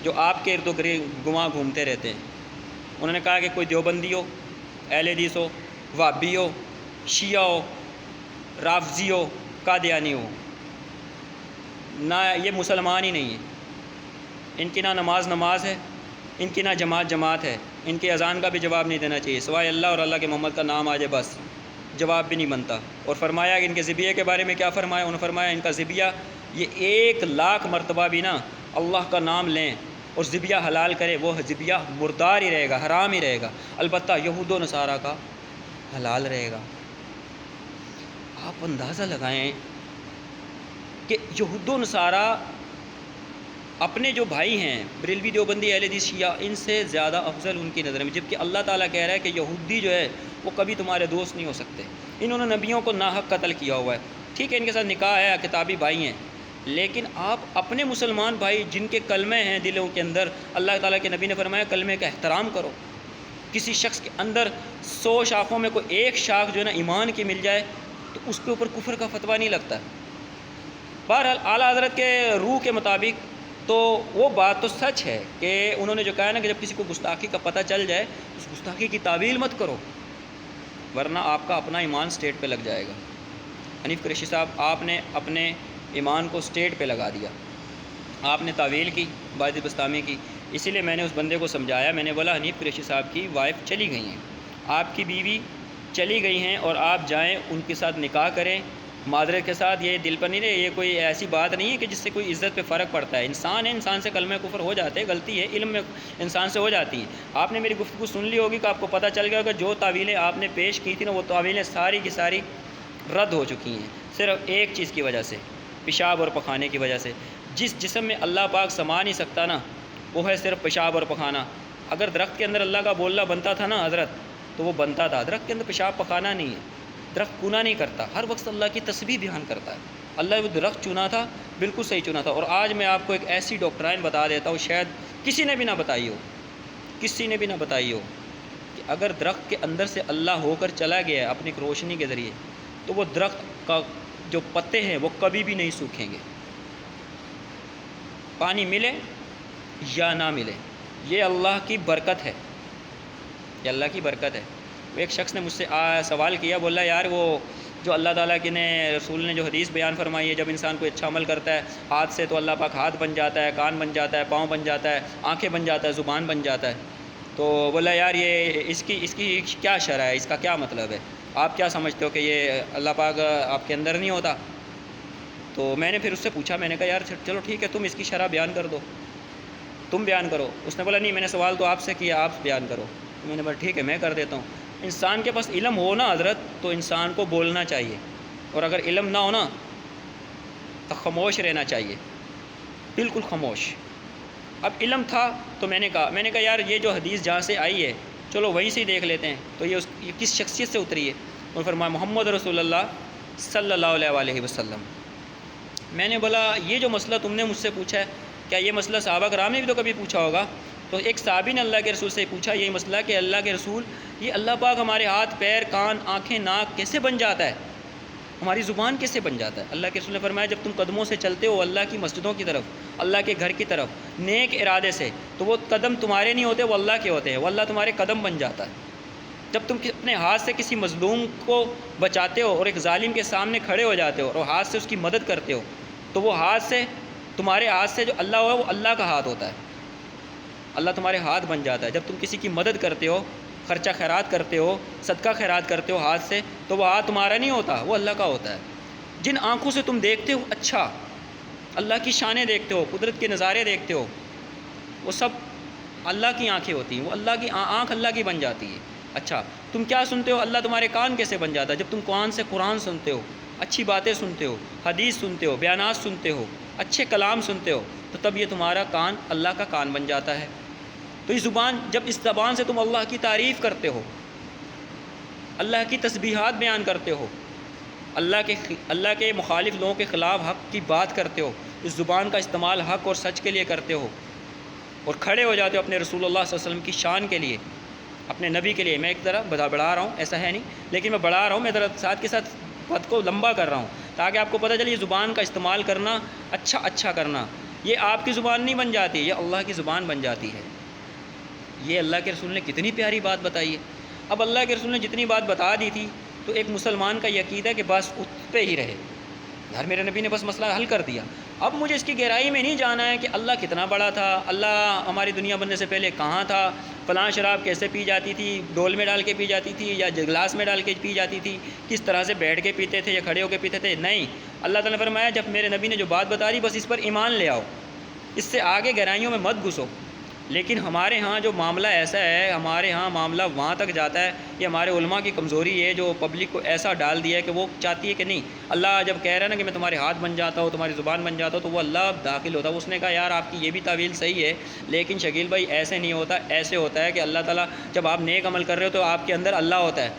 Speaker 1: جو آپ کے ارد و گرد گواں گھومتے رہتے ہیں۔ انہوں نے کہا کہ کوئی دیوبندی ہو، اہل حدیث ہو، وہابی ہو، شیعہ ہو، رافضی ہو، قادیانی ہو، نہ یہ مسلمان ہی نہیں ہے، ان کی نہ نماز ہے، ان کی نہ جماعت ہے، ان کی اذان کا بھی جواب نہیں دینا چاہیے، سوائے اللہ اور اللہ کے محمد کا نام آ جائے بس جواب بھی نہیں بنتا۔ اور فرمایا کہ ان کے ذبیحے کے بارے میں کیا فرمایا؟ انہوں نے فرمایا ان کا ذبیحہ یہ 1,00,000 مرتبہ بھی نا اللہ کا نام لیں اور ذبیحہ حلال کرے، وہ ذبیحہ مردار ہی رہے گا، حرام ہی رہے گا، البتہ یہود و نصارہ کا حلال رہے گا۔ آپ اندازہ لگائیں کہ یہود و نصارہ اپنے جو بھائی ہیں بریلوی، دیوبندی، اہل حدیث، شیعہ، ان سے زیادہ افضل ان کی نظر میں، جبکہ اللہ تعالیٰ کہہ رہا ہے کہ یہودی جو ہے وہ کبھی تمہارے دوست نہیں ہو سکتے، انہوں نے نبیوں کو ناحق قتل کیا ہوا ہے۔ ٹھیک ہے ان کے ساتھ نکاح ہے، کتابی بھائی ہیں، لیکن آپ اپنے مسلمان بھائی جن کے کلمے ہیں دلوں کے اندر، اللہ تعالیٰ کے نبی نے فرمایا کلمے کا احترام کرو۔ کسی شخص کے اندر 100 شاخوں میں کوئی ایک شاخ جو ہے نا ایمان کی مل جائے تو اس کے اوپر کفر کا فتویٰ نہیں لگتا۔ بہرحال اعلیٰ حضرت کے روح کے مطابق تو وہ بات تو سچ ہے کہ انہوں نے جو کہا نا کہ جب کسی کو گستاخی کا پتہ چل جائے اس گستاخی کی تعویل مت کرو ورنہ آپ کا اپنا ایمان سٹیٹ پہ لگ جائے گا۔ حنیف قریشی صاحب آپ نے اپنے ایمان کو سٹیٹ پہ لگا دیا، آپ نے تعویل کی، باعث بستامی کی۔ اسی لیے میں نے اس بندے کو سمجھایا، میں نے بولا حنیف قریشی صاحب کی وائف چلی گئی ہیں، آپ کی بیوی چلی گئی ہیں اور آپ جائیں ان کے ساتھ نکاح کریں معذرت کے ساتھ، یہ دل پر نہیں رہے، یہ کوئی ایسی بات نہیں ہے کہ جس سے کوئی عزت پہ فرق پڑتا ہے، انسان ہے، انسان سے کلمہ کفر ہو جاتے ہیں، غلطی ہے، علم میں انسان سے ہو جاتی ہیں۔ آپ نے میری گفتگو سن لی ہوگی کہ آپ کو پتہ چل گیا ہوگا جو تعویلیں آپ نے پیش کی تھی نا وہ تعویلیں ساری کی ساری رد ہو چکی ہیں، صرف ایک چیز کی وجہ سے، پیشاب اور پخانے کی وجہ سے۔ جس جسم میں اللہ پاک سما نہیں سکتا نا وہ ہے صرف پیشاب اور پخانہ۔ اگر درخت کے اندر اللہ کا بولنا بنتا تھا نا حضرت تو وہ بنتا تھا، درخت کے اندر پیشاب پخانا نہیں ہے، درخت کونا نہیں کرتا، ہر وقت اللہ کی تسبیح بیان کرتا ہے۔ اللہ وہ درخت چنا تھا، بالکل صحیح چنا تھا۔ اور آج میں آپ کو ایک ایسی ڈاکٹرائن بتا دیتا ہوں، شاید کسی نے بھی نہ بتائی ہو، کسی نے بھی نہ بتائی ہو، کہ اگر درخت کے اندر سے اللہ ہو کر چلا گیا ہے اپنی روشنی کے ذریعے تو وہ درخت کا جو پتے ہیں وہ کبھی بھی نہیں سوکھیں گے، پانی ملے یا نہ ملے، یہ اللہ کی برکت ہے، یہ اللہ کی برکت ہے۔ ایک شخص نے مجھ سے سوال کیا، بولا یار وہ جو اللہ تعالیٰ کے رسول نے جو حدیث بیان فرمائی ہے جب انسان کوئی اچھا عمل کرتا ہے ہاتھ سے تو اللہ پاک ہاتھ بن جاتا ہے، کان بن جاتا ہے، پاؤں بن جاتا ہے، آنکھیں بن جاتا ہے، زبان بن جاتا ہے، تو بولا یار یہ اس کی کیا شرح ہے، اس کا کیا مطلب ہے، آپ کیا سمجھتے ہو کہ یہ اللہ پاک آپ کے اندر نہیں ہوتا؟ تو میں نے پھر اس سے پوچھا، میں نے کہا یار چلو ٹھیک ہے تم اس کی شرح بیان کر دو، تم بیان کرو۔ اس نے بولا نہیں میں نے سوال تو آپ سے کیا، آپ بیان کرو۔ میں نے بولا ٹھیک ہے میں کر دیتا ہوں۔ انسان کے پاس علم ہو نا حضرت تو انسان کو بولنا چاہیے، اور اگر علم نہ ہو نا تو خاموش رہنا چاہیے، بالکل خاموش۔ اب علم تھا تو میں نے کہا یار یہ جو حدیث جہاں سے آئی ہے چلو وہیں سے ہی دیکھ لیتے ہیں، تو یہ کس شخصیت سے اتری ہے؟ اور فرمایا محمد رسول اللہ صلی اللہ علیہ وسلم۔ میں نے بولا یہ جو مسئلہ تم نے مجھ سے پوچھا ہے، کیا یہ مسئلہ صحابہ کرام نے بھی تو کبھی پوچھا ہوگا؟ تو ایک صحابی نے اللہ کے رسول سے پوچھا یہی مسئلہ کہ اللہ کے رسول یہ اللہ پاک ہمارے ہاتھ پیر کان آنکھیں ناک کیسے بن جاتا ہے، ہماری زبان کیسے بن جاتا ہے؟ اللہ کے رسول نے فرمایا جب تم قدموں سے چلتے ہو اللہ کی مسجدوں کی طرف، اللہ کے گھر کی طرف نیک ارادے سے، تو وہ قدم تمہارے نہیں ہوتے، وہ اللہ کے ہوتے ہیں، وہ اللہ تمہارے قدم بن جاتا ہے۔ جب تم اپنے ہاتھ سے کسی مظلوم کو بچاتے ہو اور ایک ظالم کے سامنے کھڑے ہو جاتے ہو اور ہاتھ سے اس کی مدد کرتے ہو، تو وہ ہاتھ سے تمہارے ہاتھ سے جو اللہ ہوا وہ اللہ کا ہاتھ ہوتا ہے، اللہ تمہارے ہاتھ بن جاتا ہے۔ جب تم کسی کی مدد کرتے ہو، خرچہ خیرات کرتے ہو، صدقہ خیرات کرتے ہو ہاتھ سے، تو وہ ہاتھ تمہارا نہیں ہوتا، وہ اللہ کا ہوتا ہے۔ جن آنکھوں سے تم دیکھتے ہو اچھا، اللہ کی شانیں دیکھتے ہو، قدرت کے نظارے دیکھتے ہو، وہ سب اللہ کی آنکھیں ہوتی ہیں، وہ اللہ کی آنکھ اللہ کی بن جاتی ہے۔ اچھا تم کیا سنتے ہو؟ اللہ تمہارے کان کیسے بن جاتا ہے؟ جب تم قرآن سے قرآن سنتے ہو، اچھی باتیں سنتے ہو، حدیث سنتے ہو، بیانات سنتے ہو، اچھے کلام سنتے ہو، تو تب یہ تمہارا کان اللہ کا کان بن جاتا ہے۔ تو یہ زبان، جب اس زبان سے تم اللہ کی تعریف کرتے ہو، اللہ کی تسبیحات بیان کرتے ہو، اللہ کے مخالف لوگوں کے خلاف حق کی بات کرتے ہو، اس زبان کا استعمال حق اور سچ کے لیے کرتے ہو اور کھڑے ہو جاتے ہو اپنے رسول اللہ صلی اللہ علیہ وسلم کی شان کے لیے، اپنے نبی کے لیے۔ میں ایک طرح بڑھا رہا ہوں، ایسا ہے نہیں، لیکن میں بڑھا رہا ہوں، میں ذرا ساتھ کے ساتھ بات کو لمبا کر رہا ہوں تاکہ آپ کو پتہ چلے یہ زبان کا استعمال کرنا، اچھا کرنا، یہ آپ کی زبان نہیں بن جاتی، یہ اللہ کی زبان بن جاتی ہے۔ یہ اللہ کے رسول نے کتنی پیاری بات بتائی ہے۔ اب اللہ کے رسول نے جتنی بات بتا دی تھی تو ایک مسلمان کا یہ عقیدہ ہے کہ بس اس پہ ہی رہے، یار میرے نبی نے بس مسئلہ حل کر دیا، اب مجھے اس کی گہرائی میں نہیں جانا ہے کہ اللہ کتنا بڑا تھا، اللہ ہماری دنیا بننے سے پہلے کہاں تھا، فلاں شراب کیسے پی جاتی تھی، ڈول میں ڈال کے پی جاتی تھی یا گلاس میں ڈال کے پی جاتی تھی، کس طرح سے بیٹھ کے پیتے تھے یا کھڑے ہو کے پیتے تھے، نہیں۔ اللہ تعالیٰ نے فرمایا جب میرے نبی نے جو بات بتا دی بس اس پر ایمان لے آؤ، اس سے آگے گہرائیوں میں مت گھسو۔ لیکن ہمارے ہاں جو معاملہ ایسا ہے، ہمارے ہاں معاملہ وہاں تک جاتا ہے، یہ ہمارے علماء کی کمزوری ہے جو پبلک کو ایسا ڈال دیا ہے کہ وہ چاہتی ہے کہ نہیں، اللہ جب کہہ رہا ہے نا کہ میں تمہارے ہاتھ بن جاتا ہوں، تمہاری زبان بن جاتا ہوں، تو وہ اللہ داخل ہوتا ہے۔ اس نے کہا یار آپ کی یہ بھی تعویل صحیح ہے، لیکن شکیل بھائی ایسے نہیں ہوتا، ایسے ہوتا ہے کہ اللہ تعالیٰ جب آپ نیک عمل کر رہے ہو تو آپ کے اندر اللہ ہوتا ہے،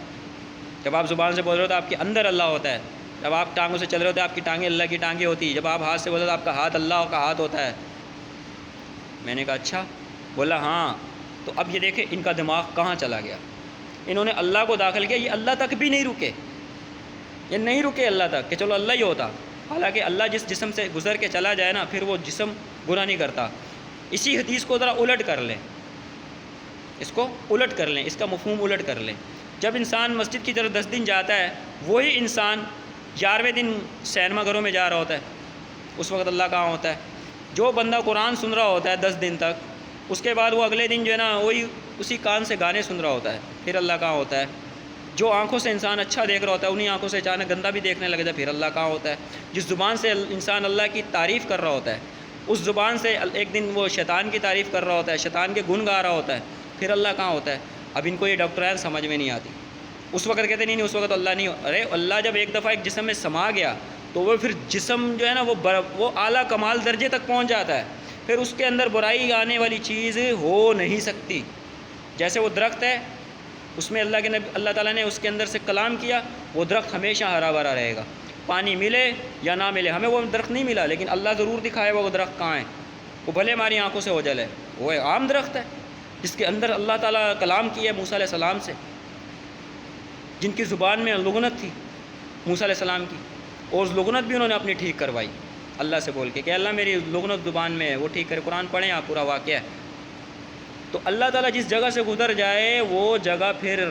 Speaker 1: جب آپ زبان سے بول رہے ہو تو آپ کے اندر اللہ ہوتا ہے، جب آپ ٹانگوں سے چل رہے ہو تو آپ کی ٹانگیں اللہ کی ٹانگیں ہوتی ہیں، جب آپ ہاتھ سے بول رہے ہو تو آپ کا ہاتھ اللہ کا ہاتھ ہوتا ہے۔ میں نے کہا اچھا، بولا ہاں۔ تو اب یہ دیکھیں ان کا دماغ کہاں چلا گیا، انہوں نے اللہ کو داخل کیا، یہ اللہ تک بھی نہیں رکے، یہ نہیں رکے اللہ تک کہ چلو اللہ ہی ہوتا، حالانکہ اللہ جس جسم سے گزر کے چلا جائے نا پھر وہ جسم گناہ نہیں کرتا۔ اسی حدیث کو ذرا الٹ کر لیں، اس کو الٹ کر لیں، اس کا مفہوم الٹ کر لیں۔ جب انسان مسجد کی طرف 10 دن جاتا ہے، وہی انسان 11ویں دن سینما گھروں میں جا رہا ہوتا ہے، اس وقت اللہ کہاں ہوتا ہے؟ جو بندہ قرآن سن رہا ہوتا ہے 10 دن تک، اس کے بعد وہ اگلے دن جو ہے نا وہی اسی کان سے گانے سن رہا ہوتا ہے، پھر اللہ کہاں ہوتا ہے؟ جو آنکھوں سے انسان اچھا دیکھ رہا ہوتا ہے انہی آنکھوں سے اچانک گندا بھی دیکھنے لگتا ہے، پھر اللہ کہاں ہوتا ہے؟ جس زبان سے انسان اللہ کی تعریف کر رہا ہوتا ہے، اس زبان سے ایک دن وہ شیطان کی تعریف کر رہا ہوتا ہے، شیطان کے گن گا رہا ہوتا ہے، پھر اللہ کہاں ہوتا ہے؟ اب ان کو یہ ڈاکٹرائن سمجھ میں نہیں آتی، اس وقت کہتے نہیں اس وقت اللہ نہیں ارے اللہ جب ایک دفعہ ایک جسم میں سما گیا تو وہ پھر جسم جو ہے نا وہ اعلیٰ کمال درجے تک پہنچ جاتا ہے، پھر اس کے اندر برائی آنے والی چیز ہو نہیں سکتی۔ جیسے وہ درخت ہے، اس میں اللہ تعالیٰ نے اس کے اندر سے کلام کیا، وہ درخت ہمیشہ ہرا بھرا رہے گا، پانی ملے یا نہ ملے، ہمیں وہ درخت نہیں ملا لیکن اللہ ضرور دکھائے وہ درخت کہاں ہے، وہ بھلے ہماری آنکھوں سے اوجھل ہے، وہ ایک عام درخت ہے جس کے اندر اللہ تعالیٰ کلام کیا ہے موسیٰ علیہ السلام سے، جن کی زبان میں لغنت تھی موسیٰ علیہ السلام کی، اور اس لغنت بھی انہوں نے اپنی ٹھیک کروائی اللہ سے بول کے کہ اللہ میری لغنت زبان میں ہے وہ ٹھیک کرے، قرآن پڑھیں آپ پورا واقعہ ہے۔ تو اللہ تعالیٰ جس جگہ سے گزر جائے وہ جگہ پھر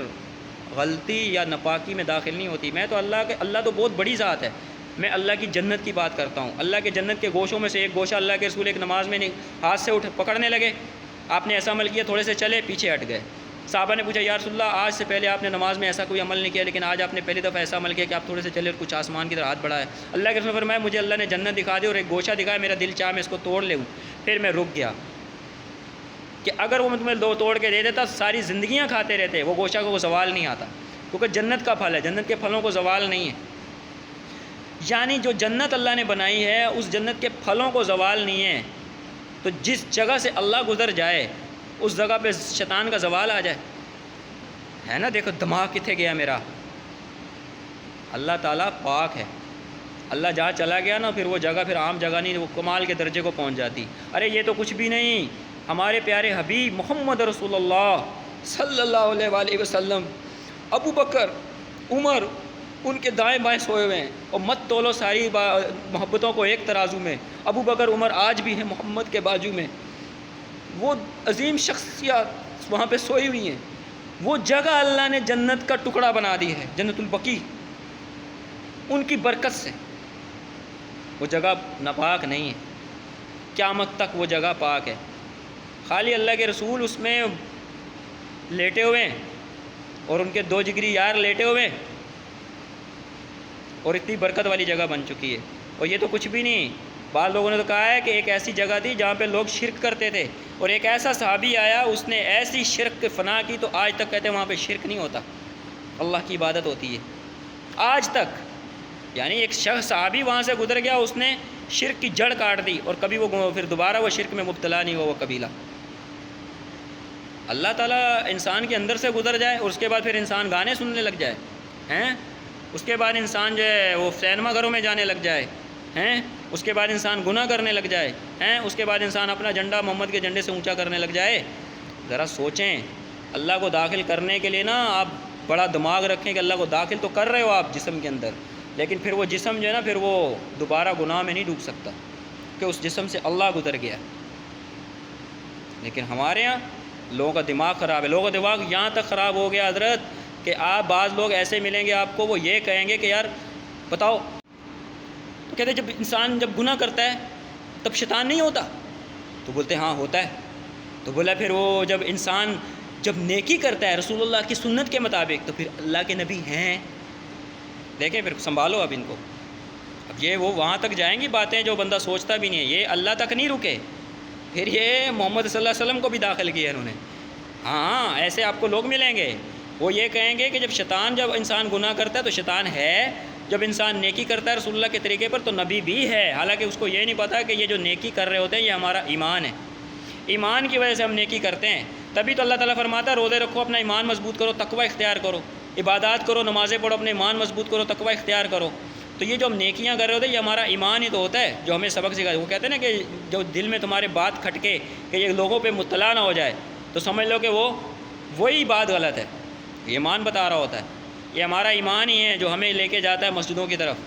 Speaker 1: غلطی یا ناپاکی میں داخل نہیں ہوتی۔ میں تو اللہ تو بہت بڑی ذات ہے، میں اللہ کی جنت کی بات کرتا ہوں، اللہ کے جنت کے گوشوں میں سے ایک گوشہ اللہ کے رسول ایک نماز میں ہاتھ سے پکڑنے لگے، آپ نے ایسا عمل کیا، تھوڑے سے چلے پیچھے ہٹ گئے، صحابہ نے پوچھا یا رسول اللہ آج سے پہلے آپ نے نماز میں ایسا کوئی عمل نہیں کیا لیکن آج آپ نے پہلی دفعہ ایسا عمل کیا کہ آپ تھوڑے سے چلے اور کچھ آسمان کی طرف ہاتھ بڑھایا۔ اللہ کے رسول نے فرمایا مجھے اللہ نے جنت دکھا دی اور ایک گوشہ دکھایا، میرا دل چاہا میں اس کو توڑ لوں، پھر میں رک گیا کہ اگر وہ تمہیں دو توڑ کے دے دیتا ساری زندگیاں کھاتے رہتے، وہ گوشہ کو وہ زوال نہیں آتا، کیونکہ جنت کا پھل ہے، جنت کے پھلوں کو زوال نہیں ہے، یعنی جو جنت اللہ نے بنائی ہے اس جنت کے پھلوں کو زوال نہیں ہے، تو جس جگہ سے اللہ گزر جائے اس جگہ پہ شیطان کا زوال آ جائے، ہے نا؟ دیکھو دماغ کتنے گیا میرا۔ اللہ تعالیٰ پاک ہے، اللہ جہاں چلا گیا نا پھر وہ جگہ پھر عام جگہ نہیں، وہ کمال کے درجے کو پہنچ جاتی۔ ارے یہ تو کچھ بھی نہیں، ہمارے پیارے حبیب محمد رسول اللہ صلی اللہ علیہ وآلہ وسلم، ابو بکر عمر ان کے دائیں بائیں سوئے ہوئے ہیں، اور مت تولو ساری محبتوں کو ایک ترازو میں، ابو بکر عمر آج بھی ہیں محمد کے بازو میں، وہ عظیم شخصیات وہاں پہ سوئی ہوئی ہیں۔ وہ جگہ اللہ نے جنت کا ٹکڑا بنا دی ہے، جنت البقیع، ان کی برکت سے۔ وہ جگہ ناپاک نہیں ہے، قیامت تک وہ جگہ پاک ہے۔ خالی اللہ کے رسول اس میں لیٹے ہوئے ہیں اور ان کے دو جگری یار لیٹے ہوئے ہیں، اور اتنی برکت والی جگہ بن چکی ہے۔ اور یہ تو کچھ بھی نہیں، بعض لوگوں نے تو کہا ہے کہ ایک ایسی جگہ تھی جہاں پہ لوگ شرک کرتے تھے، اور ایک ایسا صحابی آیا اس نے ایسی شرک فنا کی تو آج تک کہتے ہیں وہاں پہ شرک نہیں ہوتا، اللہ کی عبادت ہوتی ہے آج تک۔ یعنی ایک شخص صحابی وہاں سے گزر گیا، اس نے شرک کی جڑ کاٹ دی، اور کبھی وہ پھر دوبارہ وہ شرک میں مبتلا نہیں ہوا وہ قبیلہ۔ اللہ تعالیٰ انسان کے اندر سے گزر جائے اور اس کے بعد پھر انسان گانے سننے لگ جائے ہیں، اس کے بعد انسان جو ہے وہ سینما گھروں میں جانے لگ جائے ہیں، اس کے بعد انسان گناہ کرنے لگ جائے ہیں، اس کے بعد انسان اپنا جھنڈا محمد کے جھنڈے سے اونچا کرنے لگ جائے۔ ذرا سوچیں، اللہ کو داخل کرنے کے لیے نا آپ بڑا دماغ رکھیں کہ اللہ کو داخل تو کر رہے ہو آپ جسم کے اندر، لیکن پھر وہ جسم جو ہے نا پھر وہ دوبارہ گناہ میں نہیں ڈوب سکتا کہ اس جسم سے اللہ گزر گیا۔ لیکن ہمارے ہاں لوگوں کا دماغ خراب ہے، لوگوں کا دماغ یہاں تک خراب ہو گیا حضرت کہ آپ بعض لوگ ایسے ملیں گے آپ کو، وہ یہ کہیں گے کہ یار بتاؤ، تو کہتے ہیں جب انسان جب گناہ کرتا ہے تب شیطان نہیں ہوتا؟ تو بولتے ہیں ہاں ہوتا ہے۔ تو بولا پھر وہ جب انسان جب نیکی کرتا ہے رسول اللہ کی سنت کے مطابق تو پھر اللہ کے نبی ہیں۔ دیکھیں پھر سنبھالو اب ان کو، اب یہ وہ وہاں تک جائیں گی باتیں جو بندہ سوچتا بھی نہیں ہے، یہ اللہ تک نہیں رکے، پھر یہ محمد صلی اللہ علیہ وسلم کو بھی داخل کیا انہوں نے۔ ہاں ایسے آپ کو لوگ ملیں گے، وہ یہ کہیں گے کہ جب انسان گناہ کرتا ہے تو شیطان ہے، جب انسان نیکی کرتا ہے رسول اللہ کے طریقے پر تو نبی بھی ہے، حالانکہ اس کو یہ نہیں پتا کہ یہ جو نیکی کر رہے ہوتے ہیں یہ ہمارا ایمان ہے، ایمان کی وجہ سے ہم نیکی کرتے ہیں۔ تبھی تو اللہ تعالیٰ فرماتا ہے روزے رکھو اپنا ایمان مضبوط کرو، تقوی اختیار کرو، عبادات کرو، نمازیں پڑھو، اپنے ایمان مضبوط کرو، تقوی اختیار کرو۔ تو یہ جو ہم نیکیاں کر رہے ہوتے ہیں یہ ہمارا ایمان ہی تو ہوتا ہے جو ہمیں سبق سکھاتا ہے۔ وہ کہتے ہیں نا کہ جو دل میں تمہارے بات کھٹکے کہ یہ لوگوں پہ مطلع نہ ہو جائے تو سمجھ لو کہ وہی بات غلط ہے، یہ ایمان بتا رہا ہوتا ہے۔ یہ ہمارا ایمان ہی ہے جو ہمیں لے کے جاتا ہے مسجدوں کی طرف۔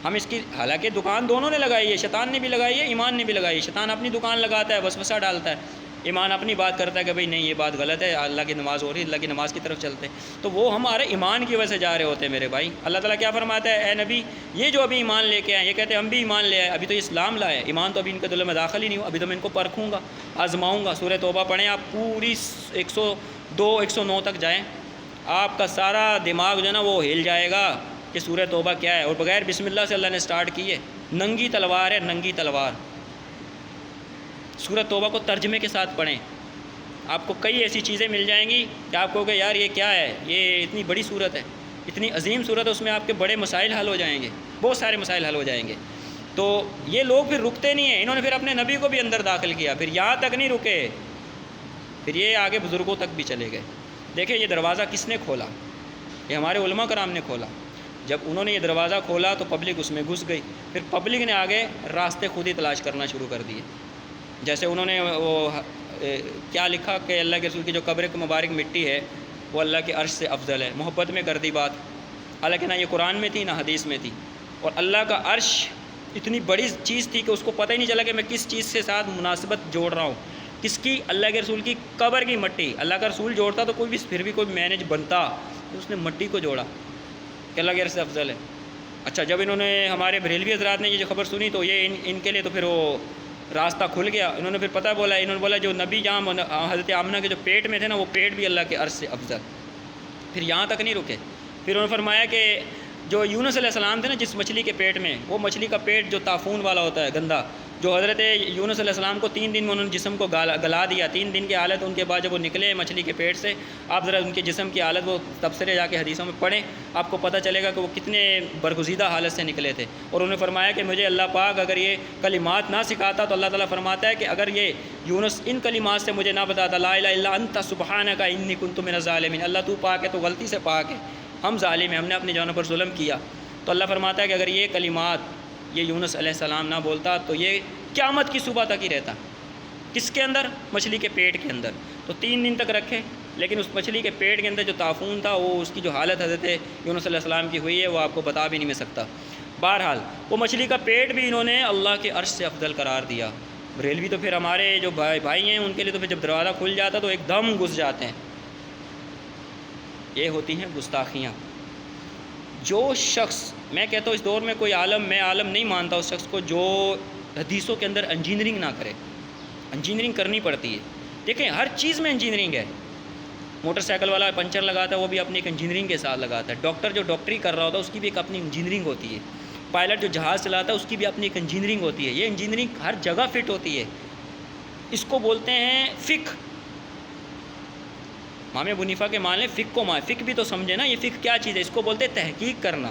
Speaker 1: ہم اس کی حالانکہ دکان دونوں نے لگائی ہے، شیطان نے بھی لگائی ہے، ایمان نے بھی لگائی ہے۔ شیطان اپنی دکان لگاتا ہے، وسوسہ ڈالتا ہے، ایمان اپنی بات کرتا ہے کہ بھئی نہیں یہ بات غلط ہے، اللہ کی نماز ہو رہی ہے، اللہ کی نماز کی طرف چلتے ہیں۔ تو وہ ہمارے ایمان کی وجہ سے جا رہے ہوتے ہیں میرے بھائی۔ اللہ تعالیٰ کیا فرماتا ہے، اے نبی یہ جو ابھی ایمان لے کے آئے، یہ کہتے ہیں ہم بھی ایمان لے آئے، ابھی تو اسلام لائے، ایمان تو ابھی ان کے دلوں میں داخل ہی نہیں ہوا، ابھی تو میں ان کو پرکھوں گا، آزماؤں گا۔ سورہ توبہ پڑھیں آپ، پوری 102 109 تک جائیں، آپ کا سارا دماغ جو ہے نا وہ ہل جائے گا کہ سورہ توبہ کیا ہے، اور بغیر بسم اللہ سے اللہ نے سٹارٹ کی ہے، ننگی تلوار ہے، ننگی تلوار۔ سورہ توبہ کو ترجمے کے ساتھ پڑھیں، آپ کو کئی ایسی چیزیں مل جائیں گی کہ آپ کہو گے یار یہ کیا ہے، یہ اتنی بڑی صورت ہے، اتنی عظیم صورت ہے، اس میں آپ کے بڑے مسائل حل ہو جائیں گے، بہت سارے مسائل حل ہو جائیں گے۔ تو یہ لوگ پھر رکتے نہیں ہیں، انہوں نے پھر اپنے نبی کو بھی اندر داخل کیا، پھر یہاں تک نہیں رکے، پھر یہ آگے بزرگوں تک بھی چلے گئے۔ دیکھیں یہ دروازہ کس نے کھولا، یہ ہمارے علماء کرام نے کھولا۔ جب انہوں نے یہ دروازہ کھولا تو پبلک اس میں گھس گئی، پھر پبلک نے آگے راستے خود ہی تلاش کرنا شروع کر دیے۔ جیسے انہوں نے وہ کیا لکھا کہ اللہ کے رسول کی جو قبر کی مبارک مٹی ہے وہ اللہ کے عرش سے افضل ہے، محبت میں کر دی بات، حالانکہ نہ یہ قرآن میں تھی نہ حدیث میں تھی۔ اور اللہ کا عرش اتنی بڑی چیز تھی کہ اس کو پتہ ہی نہیں چلا کہ میں کس چیز سے ساتھ مناسبت جوڑ رہا ہوں، کس کی، اللہ کے رسول کی قبر کی مٹی۔ اللہ کا رسول جوڑتا تو کوئی بھی پھر بھی کوئی مینج بنتا، اس نے مٹی کو جوڑا کہ اللہ کے عرش سے افضل ہے۔ اچھا جب انہوں نے ہمارے بریلوی حضرات نے یہ جو خبر سنی تو یہ ان کے لیے تو پھر وہ راستہ کھل گیا، انہوں نے پھر پتہ بولا، انہوں نے بولا جو نبی جہاں حضرت آمنہ کے جو پیٹ میں تھے نا وہ پیٹ بھی اللہ کے عرش سے افضل۔ پھر یہاں تک نہیں رکے، پھر انہوں نے فرمایا کہ جو یونس علیہ السلام تھے نا جس مچھلی کے پیٹ میں، وہ مچھلی کا پیٹ جو طاعون والا ہوتا ہے گندا، جو حضرت یونس علیہ السلام کو 3 دن میں انہوں نے جسم کو گلا دیا، 3 دن کی حالت ان کے بعد جب وہ نکلے مچھلی کے پیٹ سے، آپ ذرا ان کے جسم کی حالت وہ تبصرے جا کے حدیثوں میں پڑھیں، آپ کو پتہ چلے گا کہ وہ کتنے برگزیدہ حالت سے نکلے تھے۔ اور انہوں نے فرمایا کہ مجھے اللہ پاک اگر یہ کلمات نہ سکھاتا تو اللہ تعالیٰ فرماتا ہے کہ اگر یہ یونس ان کلمات سے مجھے نہ بتاتا، لا الہ الا انت سبحانک انی کنت من الظالمین، اللہ تو پاک ہے، تو غلطی سے پاک ہے، ہم ظالم ہیں، ہم نے اپنی جانوں پر ظلم کیا، تو اللہ فرماتا ہے کہ اگر یہ کلمات یہ یونس علیہ السلام نہ بولتا تو یہ قیامت کی صبح تک ہی رہتا۔ کس کے اندر؟ مچھلی کے پیٹ کے اندر۔ تو 3 دن تک رکھے، لیکن اس مچھلی کے پیٹ کے اندر جو تعفون تھا، وہ اس کی جو حالت حضرت یونس علیہ السلام کی ہوئی ہے وہ آپ کو بتا بھی نہیں میں سکتا۔ بہرحال وہ مچھلی کا پیٹ بھی انہوں نے اللہ کے عرش سے افضل قرار دیا۔ ریلوی تو پھر ہمارے جو بھائی ہیں ان کے لیے تو پھر جب دروازہ کھل جاتا تو ایک دم گھس جاتے ہیں۔ یہ ہوتی ہیں گستاخیاں۔ جو شخص، میں کہتا ہوں اس دور میں کوئی عالم، میں عالم نہیں مانتا اس شخص کو جو حدیثوں کے اندر انجینئرنگ نہ کرے۔ انجینئرنگ کرنی پڑتی ہے، دیکھیں ہر چیز میں انجینئرنگ ہے۔ موٹر سائیکل والا پنچر لگاتا ہے وہ بھی اپنی ایک انجینئرنگ کے ساتھ لگاتا ہے، ڈاکٹر جو ڈاکٹری کر رہا ہوتا ہے اس کی بھی ایک اپنی انجینئرنگ ہوتی ہے، پائلٹ جو جہاز چلاتا ہے اس کی بھی اپنی ایک انجینئرنگ ہوتی ہے۔ یہ انجینئرنگ ہر جگہ فٹ ہوتی ہے، اس کو بولتے ہیں فقہ۔ امام ابو حنیفہ کے مان لیں فقہ کو فقہ بھی تو سمجھے نا، یہ فقہ کیا چیز ہے؟ اس کو بولتے ہیں تحقیق کرنا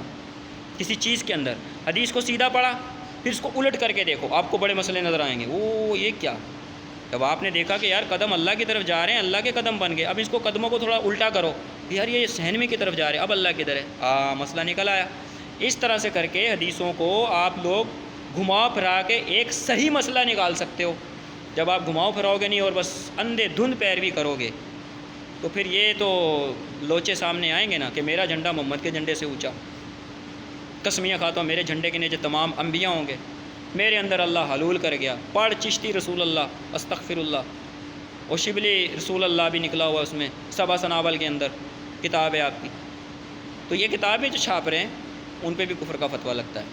Speaker 1: کسی چیز کے اندر۔ حدیث کو سیدھا پڑھا، پھر اس کو الٹ کر کے دیکھو، آپ کو بڑے مسئلے نظر آئیں گے۔ او یہ کیا؟ جب آپ نے دیکھا کہ یار قدم اللہ کی طرف جا رہے ہیں، اللہ کے قدم بن گئے، اب اس کو قدموں کو تھوڑا الٹا کرو، یار یہ صحنوی کی طرف جا رہے ہیں، اب اللہ کی طرف مسئلہ نکل آیا۔ اس طرح سے کر کے حدیثوں کو آپ لوگ گھما پھرا کے ایک صحیح مسئلہ نکال سکتے ہو۔ جب آپ گھماؤ پھراؤ گے نہیں اور بس اندھے دھند پیروی کرو گے تو پھر یہ تو لوچے سامنے آئیں گے نا کہ میرا جھنڈا محمد کے جھنڈے سے اونچا، قسمیاں کھاتا ہوں میرے جھنڈے کے نیچے تمام انبیاء ہوں گے، میرے اندر اللہ حلول کر گیا، پڑھ چشتی رسول اللہ استغفر اللہ، اور شبلی رسول اللہ بھی نکلا ہوا اس میں، سبا سنابل کے اندر کتاب ہے آپ کی۔ تو یہ کتابیں جو چھاپ رہے ہیں ان پہ بھی کفر کا فتویٰ لگتا ہے۔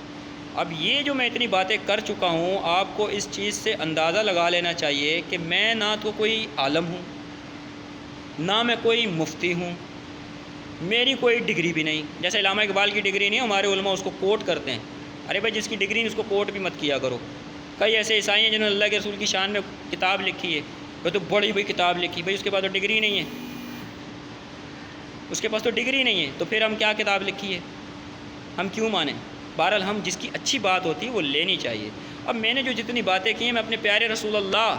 Speaker 1: اب یہ جو میں اتنی باتیں کر چکا ہوں، آپ کو اس چیز سے اندازہ لگا لینا چاہیے کہ میں نہ تو کوئی عالم ہوں، نہ میں کوئی مفتی ہوں، میری کوئی ڈگری بھی نہیں۔ جیسے علامہ اقبال کی ڈگری نہیں، ہمارے علماء اس کو کوٹ کرتے ہیں، ارے بھائی جس کی ڈگری نہیں اس کو کوٹ بھی مت کیا کرو۔ کئی ایسے عیسائی ہیں جنہوں نے اللہ کے رسول کی شان میں کتاب لکھی ہے، وہ تو بڑی بڑی کتاب لکھی، بھائی اس کے پاس تو ڈگری نہیں ہے، اس کے پاس تو ڈگری نہیں ہے، تو پھر ہم کیا کتاب لکھی ہے، ہم کیوں مانیں؟ بہرحال ہم جس کی اچھی بات ہوتی ہے وہ لینی چاہیے۔ اب میں نے جو جتنی باتیں کی ہیں میں اپنے پیارے رسول اللہ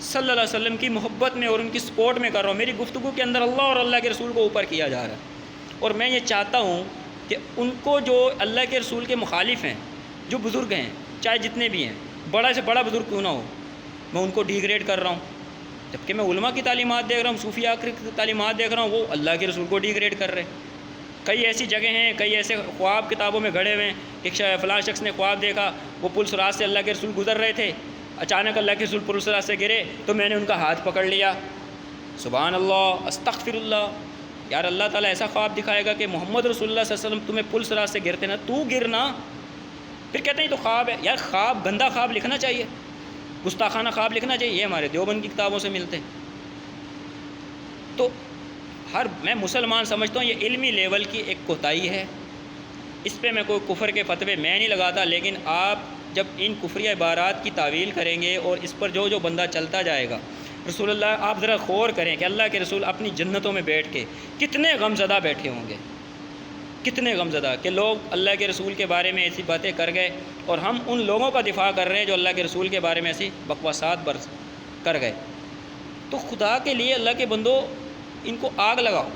Speaker 1: صلی اللہ علیہ وسلم کی محبت میں اور ان کی سپورٹ میں کر رہا ہوں۔ میری گفتگو کے اندر اللہ اور اللہ کے رسول کو اوپر کیا جا رہا ہے، اور میں یہ چاہتا ہوں کہ ان کو جو اللہ کے رسول کے مخالف ہیں، جو بزرگ ہیں چاہے جتنے بھی ہیں، بڑا سے بڑا بزرگ کیوں نہ ہو، میں ان کو ڈیگریڈ کر رہا ہوں، جبکہ میں علماء کی تعلیمات دیکھ رہا ہوں، صوفیاء کی تعلیمات دیکھ رہا ہوں، وہ اللہ کے رسول کو ڈیگریڈ کر رہے ہیں۔ کئی ایسی جگہ ہیں، کئی ایسے خواب کتابوں میں گھڑے ہوئے ہیں کہ فلاں شخص نے خواب دیکھا، وہ پل صراط سے اللہ کے رسول گزر رہے تھے، اچانک اللہ کے رسول پل صراط سے گرے تو میں نے ان کا ہاتھ پکڑ لیا، سبحان اللہ استغفر اللہ۔ یار اللہ تعالیٰ ایسا خواب دکھائے گا کہ محمد رسول اللہ صلی اللہ علیہ وسلم تمہیں پل صراط سے گرتے نا، تو گرنا، پھر کہتے ہیں تو خواب ہے۔ یار خواب، گندا خواب لکھنا چاہیے، گستاخانہ خواب لکھنا چاہیے، یہ ہمارے دیوبند کی کتابوں سے ملتے ہیں۔ تو میں مسلمان سمجھتا ہوں یہ علمی لیول کی ایک کوتاہی ہے، اس پہ میں کوئی کفر کے فتوے میں نہیں لگاتا، لیکن آپ جب ان کفری عبارات کی تعویل کریں گے اور اس پر جو بندہ چلتا جائے گا، رسول اللہ آپ ذرا غور کریں کہ اللہ کے رسول اپنی جنتوں میں بیٹھ کے کتنے غمزدہ بیٹھے ہوں گے، کتنے غمزدہ کہ لوگ اللہ کے رسول کے بارے میں ایسی باتیں کر گئے، اور ہم ان لوگوں کا دفاع کر رہے ہیں جو اللہ کے رسول کے بارے میں ایسی بکواسات برس کر گئے۔ تو خدا کے لیے اللہ کے بندو ان کو آگ لگاؤ،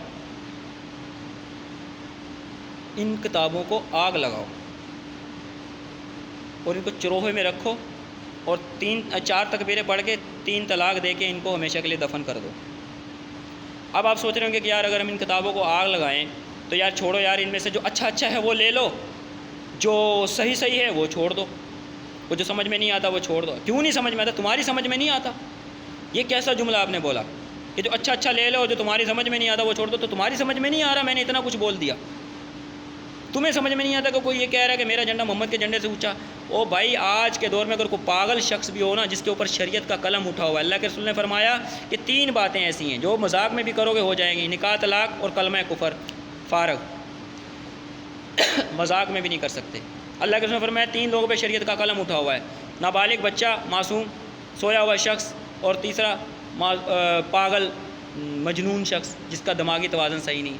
Speaker 1: ان کتابوں کو آگ لگاؤ اور ان کو چروہے میں رکھو، اور 4 تکبیریں پڑھ کے 3 طلاق دے کے ان کو ہمیشہ کے لیے دفن کر دو۔ اب آپ سوچ رہے ہوں گے کہ یار اگر ہم ان کتابوں کو آگ لگائیں تو یار چھوڑو یار، ان میں سے جو اچھا ہے وہ لے لو، جو صحیح ہے وہ چھوڑ دو، وہ جو سمجھ میں نہیں آتا وہ چھوڑ دو۔ کیوں نہیں سمجھ میں آتا؟ تمہاری سمجھ میں نہیں آتا، یہ کیسا جملہ آپ نے بولا کہ جو اچھا لے لو، جو تمہاری سمجھ میں نہیں آتا وہ چھوڑ دو؟ تو تمہاری سمجھ میں نہیں آ رہا، میں نے اتنا کچھ بول دیا، تمہیں سمجھ میں نہیں آتا کہ کوئی یہ کہہ رہا ہے کہ میرا جھنڈا محمد کے جھنڈے سے اونچا۔ او بھائی آج کے دور میں اگر کوئی پاگل شخص بھی ہو نا جس کے اوپر شریعت کا قلم اٹھا ہوا ہے، اللہ کے رسول نے فرمایا کہ 3 باتیں ایسی ہیں جو مذاق میں بھی کرو گے ہو جائیں گی، نکاح طلاق اور کلمہ کفر فارغ، مذاق میں بھی نہیں کر سکتے۔ اللہ کے رسول نے فرمایا 3 لوگوں پہ شریعت کا قلم اٹھا ہوا ہے، نابالغ بچہ معصوم، سویا ہوا شخص، اور تیسرا پاگل مجنون شخص جس کا دماغی توازن صحیح نہیں۔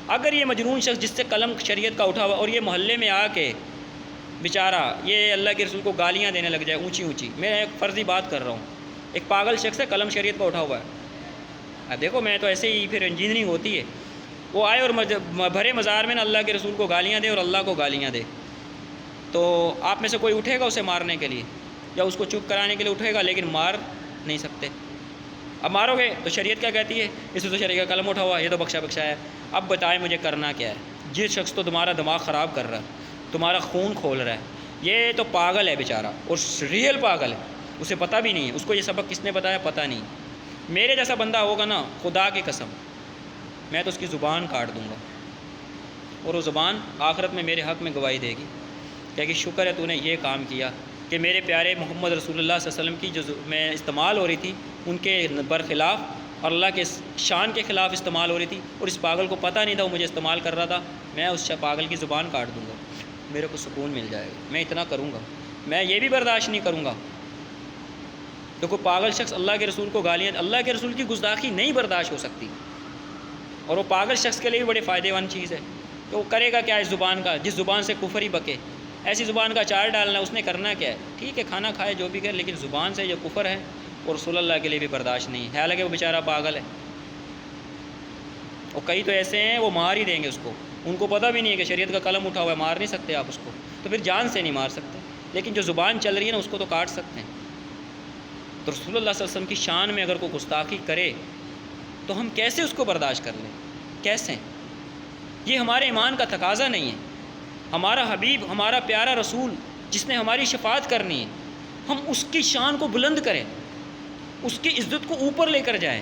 Speaker 1: اگر یہ مجنون شخص جس سے قلم شریعت کا اٹھا ہوا اور یہ محلے میں آ کے بیچارہ یہ اللہ کے رسول کو گالیاں دینے لگ جائے اونچی اونچی، میں ایک فرضی بات کر رہا ہوں، ایک پاگل شخص ہے، قلم شریعت کا اٹھا ہوا ہے، اب دیکھو میں تو ایسے ہی پھر انجینئرنگ ہوتی ہے، وہ آئے اور بھرے مزار میں نا اللہ کے رسول کو گالیاں دے اور اللہ کو گالیاں دے، تو آپ میں سے کوئی اٹھے گا اسے مارنے کے لیے یا اس کو چپ کرانے کے لیے اٹھے گا، لیکن مار نہیں سکتے۔ اب مارو گے تو شریعت کیا کہتی ہے؟ اس سے تو شریعت کا قلم اٹھا ہوا، یہ تو بخشا بخشا ہے۔ اب بتائیں مجھے کرنا کیا ہے؟ جس شخص تو تمہارا دماغ خراب کر رہا ہے، تمہارا خون کھول رہا ہے، یہ تو پاگل ہے بیچارہ، اور ریئل پاگل ہے، اسے پتہ بھی نہیں ہے، اس کو یہ سبق کس نے بتایا پتہ نہیں۔ میرے جیسا بندہ ہوگا نا، خدا کی قسم میں تو اس کی زبان کاٹ دوں گا، اور وہ زبان آخرت میں میرے حق میں گواہی دے گی کہ شکر ہے تو نے یہ کام کیا کہ میرے پیارے محمد رسول اللہ صلی اللہ علیہ وسلم کی جو میں استعمال ہو رہی تھی ان کے برخلاف اور اللہ کے شان کے خلاف استعمال ہو رہی تھی، اور اس پاگل کو پتہ نہیں تھا وہ مجھے استعمال کر رہا تھا، میں اس پاگل کی زبان کاٹ دوں گا، میرے کو سکون مل جائے گا، میں اتنا کروں گا۔ میں یہ بھی برداشت نہیں کروں گا کہ کوئی پاگل شخص اللہ کے رسول کو گالیاں، اللہ کے رسول کی گستاخی نہیں برداشت ہو سکتی، اور وہ پاگل شخص کے لیے بھی بڑے فائدے مند چیز ہے کہ وہ کرے گا کیا اس زبان کا، جس زبان سے کفر ہی بکے، ایسی زبان کا اچار ڈالنا اس نے کرنا کیا ہے؟ ٹھیک ہے کھانا کھائے جو بھی کرے، لیکن زبان سے جو کفر ہے اور رسول اللہ کے لیے بھی برداشت نہیں ہے، حالانکہ وہ بیچارہ پاگل ہے، اور کئی تو ایسے ہیں وہ مار ہی دیں گے اس کو، ان کو پتہ بھی نہیں ہے کہ شریعت کا قلم اٹھا ہوا ہے، مار نہیں سکتے آپ اس کو، تو پھر جان سے نہیں مار سکتے، لیکن جو زبان چل رہی ہے نا اس کو تو کاٹ سکتے ہیں۔ تو رسول اللہ صلی اللہ علیہ وسلم کی شان میں اگر کوئی گستاخی کرے تو ہم کیسے اس کو برداشت کر لیں؟ کیسے؟ یہ ہمارے ایمان کا تقاضا نہیں ہے۔ ہمارا حبیب، ہمارا پیارا رسول جس نے ہماری شفاعت کرنی ہے، ہم اس کی شان کو بلند کریں، اس کی عزت کو اوپر لے کر جائیں،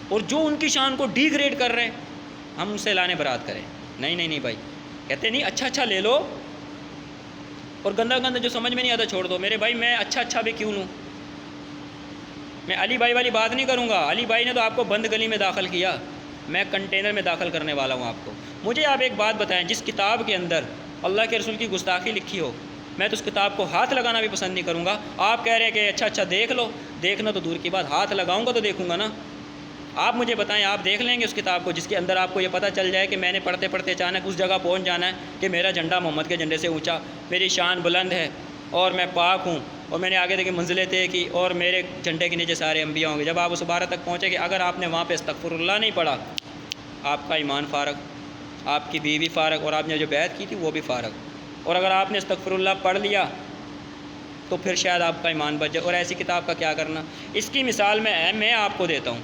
Speaker 1: اور جو ان کی شان کو ڈی گریڈ کر رہے ہیں ہم ان سے لانے برات کریں۔ نہیں نہیں نہیں بھائی، کہتے نہیں اچھا لے لو اور گندا گندا جو سمجھ میں نہیں آتا چھوڑ دو۔ میرے بھائی میں اچھا بھی کیوں لوں؟ میں علی بھائی والی بات نہیں کروں گا، علی بھائی نے تو آپ کو بند گلی میں داخل کیا، میں کنٹینر میں داخل کرنے والا ہوں آپ کو۔ مجھے آپ ایک بات بتائیں، جس کتاب کے اندر اللہ کے رسول کی گستاخی لکھی ہو، میں تو اس کتاب کو ہاتھ لگانا بھی پسند نہیں کروں گا۔ آپ کہہ رہے ہیں کہ اچھا دیکھ لو، دیکھنا تو دور کی بات، ہاتھ لگاؤں گا تو دیکھوں گا نا۔ آپ مجھے بتائیں، آپ دیکھ لیں گے اس کتاب کو جس کے اندر آپ کو یہ پتہ چل جائے کہ میں نے پڑھتے پڑھتے اچانک اس جگہ پہنچ جانا ہے کہ میرا جھنڈا محمد کے جھنڈے سے اونچا، میری شان بلند ہے اور میں پاک ہوں، اور میں نے آگے دیکھے منزلیں طے کی اور میرے جھنڈے کے نیچے سارے انبیاء ہوں گے۔ جب آپ اس عبارت تک پہنچے کہ اگر آپ نے وہاں پہ استغفر اللہ نہیں پڑھا، آپ کا ایمان فارغ، آپ کی بیوی فارغ، اور آپ نے جو بیعت کی تھی وہ بھی فارغ، اور اگر آپ نے استغفر اللہ پڑھ لیا تو پھر شاید آپ کا ایمان بچ جائے، اور ایسی کتاب کا کیا کرنا۔ اس کی مثال میں آپ کو دیتا ہوں۔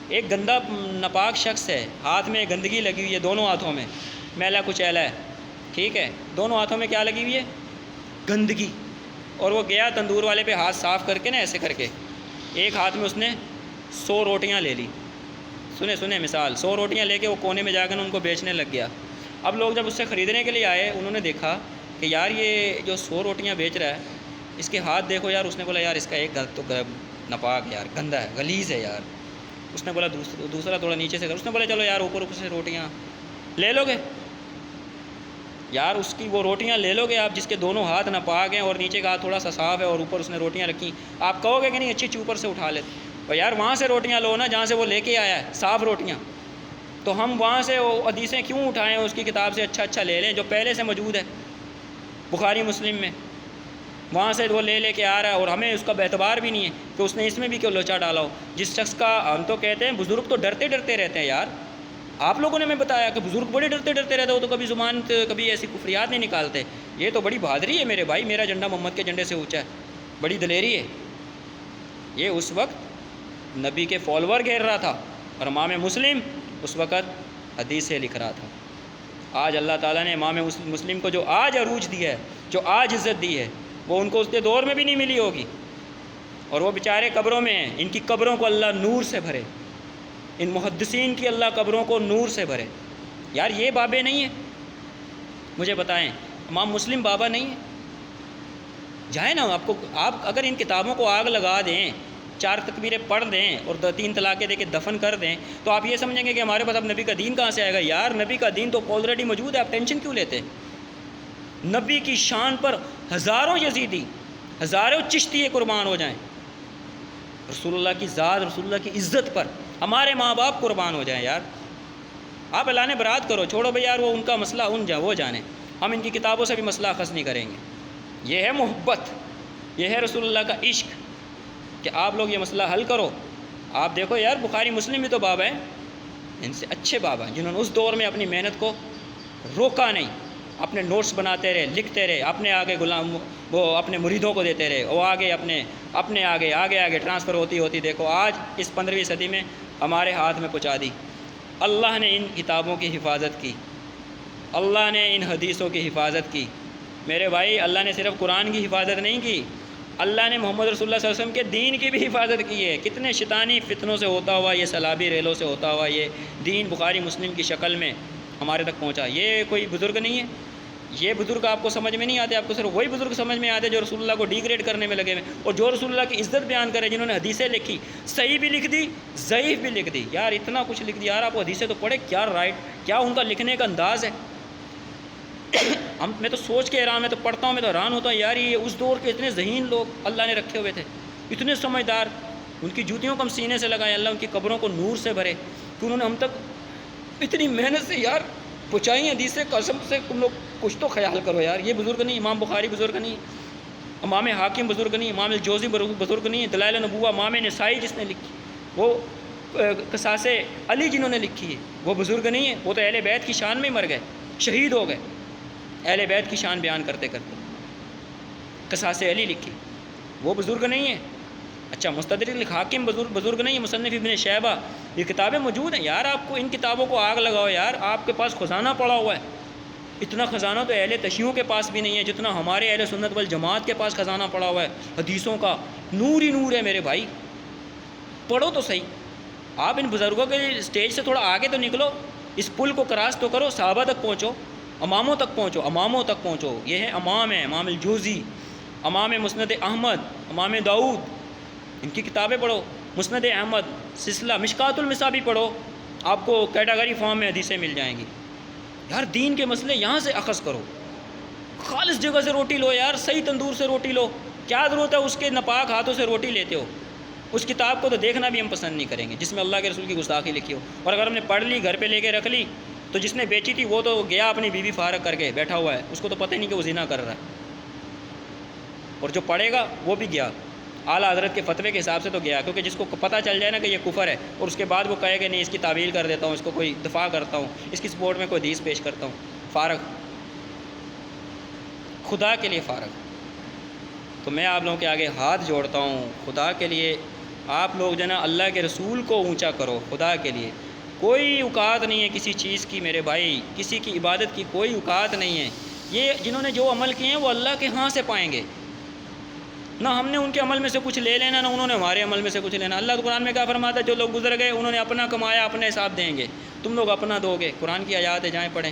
Speaker 1: ایک گندا ناپاک شخص ہے، ہاتھ میں گندگی لگی ہوئی ہے، دونوں ہاتھوں میں میلا کچیلا ہے، ٹھیک ہے، دونوں ہاتھوں میں کیا لگی ہوئی ہے؟ گندگی، اور وہ گیا تندور والے پہ ہاتھ صاف کر کے نا ایسے کر کے، ایک ہاتھ میں اس نے 100 روٹیاں لے لی، سنیں مثال، 100 روٹیاں لے کے وہ کونے میں جا کر ان کو بیچنے لگ گیا۔ اب لوگ جب اس سے خریدنے کے لیے آئے، انہوں نے دیکھا کہ یار یہ جو 100 روٹیاں بیچ رہا ہے اس کے ہاتھ دیکھو یار، اس نے بولا یار اس کا ایک تو ناپاک یار، گندا ہے، غلیظ ہے یار۔ اس نے بولا دوسرا تھوڑا نیچے سے کر، اس نے بولا چلو یار اوپر سے روٹیاں لے لو گے یار، اس کی وہ روٹیاں لے لو گے آپ جس کے دونوں ہاتھ ناپاک ہیں اور نیچے کا ہاتھ تھوڑا سا صاف ہے اور اوپر اس نے روٹیاں رکھی، آپ کہو گے کہ نہیں اچھی اوپر سے اٹھا لیتے؟ اور یار وہاں سے روٹیاں لو نا جہاں سے وہ لے کے آیا ہے، صاف روٹیاں، تو ہم وہاں سے وہ حدیثیں کیوں اٹھائیں؟ اس کی کتاب سے اچھا لے لیں جو پہلے سے موجود ہے بخاری مسلم میں، وہاں سے وہ لے کے آ رہا ہے، اور ہمیں اس کا اعتبار بھی نہیں ہے کہ اس نے اس میں بھی کیوں لوچا ڈالا ہو۔ جس شخص کا ہم تو کہتے ہیں بزرگ تو ڈرتے رہتے ہیں یار، آپ لوگوں نے ہمیں بتایا کہ بزرگ بڑے ڈرتے رہتے ہو، تو کبھی زبان کبھی ایسی کفریات نہیں نکالتے، یہ تو بڑی بہادری ہے میرے بھائی، میرا جھنڈا محمد کے جھنڈے سے اونچا ہے، بڑی دلیری ہے۔ یہ اس وقت نبی کے فالوور گھیر رہا تھا، اور امام مسلم اس وقت حدیثیں لکھ رہا تھا۔ آج اللہ تعالیٰ نے امام مسلم کو جو آج عروج دیا ہے، جو آج عزت دی ہے، وہ ان کو اس کے دور میں بھی نہیں ملی ہوگی، اور وہ بیچارے قبروں میں ہیں، ان کی قبروں کو اللہ نور سے بھرے، ان محدثین کی اللہ قبروں کو نور سے بھرے۔ یار یہ بابے نہیں ہیں؟ مجھے بتائیں، امام مسلم بابا نہیں ہے؟ جائیں نا، آپ اگر ان کتابوں کو آگ لگا دیں، 4 تکبیریں پڑھ دیں اور 3 طلاقیں دے کے دفن کر دیں، تو آپ یہ سمجھیں گے کہ ہمارے پاس اب نبی کا دین کہاں سے آئے گا؟ یار نبی کا دین تو آلریڈی موجود ہے، آپ ٹینشن کیوں لیتے؟ نبی کی شان پر ہزاروں یزیدی ہزاروں چشتی قربان ہو جائیں رسول اللہ کی ذات، رسول اللہ کی عزت پر، ہمارے ماں باپ قربان ہو جائیں یار. آپ اعلان برات کرو، چھوڑو بھائی یار وہ ان کا مسئلہ وہ جانے، ہم ان کی کتابوں سے بھی مسئلہ اخذ نہیں کریں گے. یہ ہے محبت، یہ ہے رسول اللہ کا عشق کہ آپ لوگ یہ مسئلہ حل کرو. آپ دیکھو یار بخاری مسلم بھی تو باب ہیں، ان سے اچھے باب ہیں جنہوں نے اس دور میں اپنی محنت کو روکا نہیں، اپنے نوٹس بناتے رہے، لکھتے رہے، اپنے آگے غلام وہ اپنے مریدوں کو دیتے رہے، وہ آگے اپنے آگے ٹرانسفر ہوتی دیکھو آج اس 15ویں صدی میں ہمارے ہاتھ میں پہنچا دی. اللہ نے ان کتابوں کی حفاظت کی، اللہ نے ان حدیثوں کی حفاظت کی. میرے بھائی اللہ نے صرف قرآن کی حفاظت نہیں کی، اللہ نے محمد رسول اللہ صلی اللہ علیہ وسلم کے دین کی بھی حفاظت کی ہے. کتنے شیطانی فتنوں سے ہوتا ہوا یہ سلابی ریلوں سے ہوتا ہوا یہ دین بخاری مسلم کی شکل میں ہمارے تک پہنچا. یہ کوئی بزرگ نہیں ہے، یہ بزرگ آپ کو سمجھ میں نہیں آتے، آپ کو صرف وہی بزرگ سمجھ میں آتے جو رسول اللہ کو ڈیگریڈ کرنے میں لگے ہوئے، اور جو رسول اللہ کی عزت بیان کرے، جنہوں نے حدیثیں لکھی، صحیح بھی لکھ دی، ضعیف بھی لکھ دی. یار اتنا کچھ لکھ دیا یار، آپ حدیثیں تو پڑھے، کیا رائٹ، کیا ان کا لکھنے کا انداز ہے. میں تو سوچ کے حیران، میں تو پڑھتا ہوں، میں تو حیران ہوتا ہوں یار یہ اس دور کے اتنے ذہین لوگ اللہ نے رکھے ہوئے تھے، اتنے سمجھدار. ان کی جوتیوں کو ہم سینے سے لگائیں، اللہ ان کی قبروں کو نور سے بھرے کہ انہوں نے ہم تک اتنی محنت سے یار پہنچائی حدیثیں. قسم سے تم لوگ کچھ تو خیال کرو یار. یہ بزرگ نہیں، امام بخاری بزرگ نہیں، امام حاکم بزرگ نہیں، امام الجوزی بزرگ نہیں، دلائل النبوہ امام نسائی جس نے لکھی، وہ قصاص علی جنہوں نے لکھی ہے وہ بزرگ نہیں ہے. وہ تو اہل بیت کی شان میں ہی مر گئے، شہید ہو گئے اہل بیت کی شان بیان کرتے کرتے. قصاص علی لکھی، وہ بزرگ نہیں ہے. اچھا مستدرک حاکم بزرگ نہیں ہے، مصنف ابن شیبہ، یہ کتابیں موجود ہیں یار. آپ کو ان کتابوں کو آگ لگاؤ یار، آپ کے پاس خزانہ پڑا ہوا ہے. اتنا خزانہ تو اہل تشیعوں کے پاس بھی نہیں ہے جتنا ہمارے اہل سنت والجماعت کے پاس خزانہ پڑا ہوا ہے حدیثوں کا. نور ہی نور ہے میرے بھائی، پڑھو تو صحیح. آپ ان بزرگوں کے اسٹیج سے تھوڑا آگے تو نکلو، اس پل کو کراس تو کرو، صحابہ تک پہنچو، اماموں تک پہنچو. یہ ہے امام ہیں، امام الجوزی، امام مسند احمد، امام داؤد، ان کی کتابیں پڑھو. مسند احمد، سلسلہ، مشکات المصابیح پڑھو، آپ کو کیٹاگری فارم میں حدیثیں مل جائیں گی. یار دین کے مسئلے یہاں سے اخذ کرو، خالص جگہ سے روٹی لو یار، صحیح تندور سے روٹی لو. کیا ضرورت ہے اس کے ناپاک ہاتھوں سے روٹی لیتے ہو؟ اس کتاب کو تو دیکھنا بھی ہم پسند نہیں کریں گے جس میں اللہ کے رسول کی گستاخی لکھی ہو. اور اگر ہم نے پڑھ لی، گھر پہ لے کے رکھ لی، تو جس نے بیچی تھی وہ تو گیا اپنی بیوی فارغ کر کے بیٹھا ہوا ہے، اس کو تو پتہ نہیں کہ وہ زنا کر رہا ہے. اور جو پڑھے گا وہ بھی گیا، اعلیٰ حضرت کے فتوے کے حساب سے تو گیا، کیونکہ جس کو پتہ چل جائے نا کہ یہ کفر ہے اور اس کے بعد وہ کہے کہ نہیں اس کی تعویل کر دیتا ہوں، اس کو کوئی دفاع کرتا ہوں، اس کی سپورٹ میں کوئی حدیث پیش کرتا ہوں، فارغ، خدا کے لیے فارغ. تو میں آپ لوگوں کے آگے ہاتھ جوڑتا ہوں، خدا کے لیے آپ لوگ جو ہے نا اللہ کے رسول کو اونچا کرو. خدا کے لیے کوئی اوقات نہیں ہے کسی چیز کی میرے بھائی، کسی کی عبادت کی کوئی اوقات نہیں ہے. یہ جنہوں نے جو عمل کیے ہیں وہ اللہ کے ہاں سے پائیں گے، نہ ہم نے ان کے عمل میں سے کچھ لے لینا، نہ انہوں نے ہمارے عمل میں سے کچھ لینا. اللہ قرآن میں کیا فرماتا ہے؟ جو لوگ گزر گئے انہوں نے اپنا کمایا، اپنے حساب دیں گے، تم لوگ اپنا دو گے. قرآن کی آیات ہے، جائیں پڑھیں.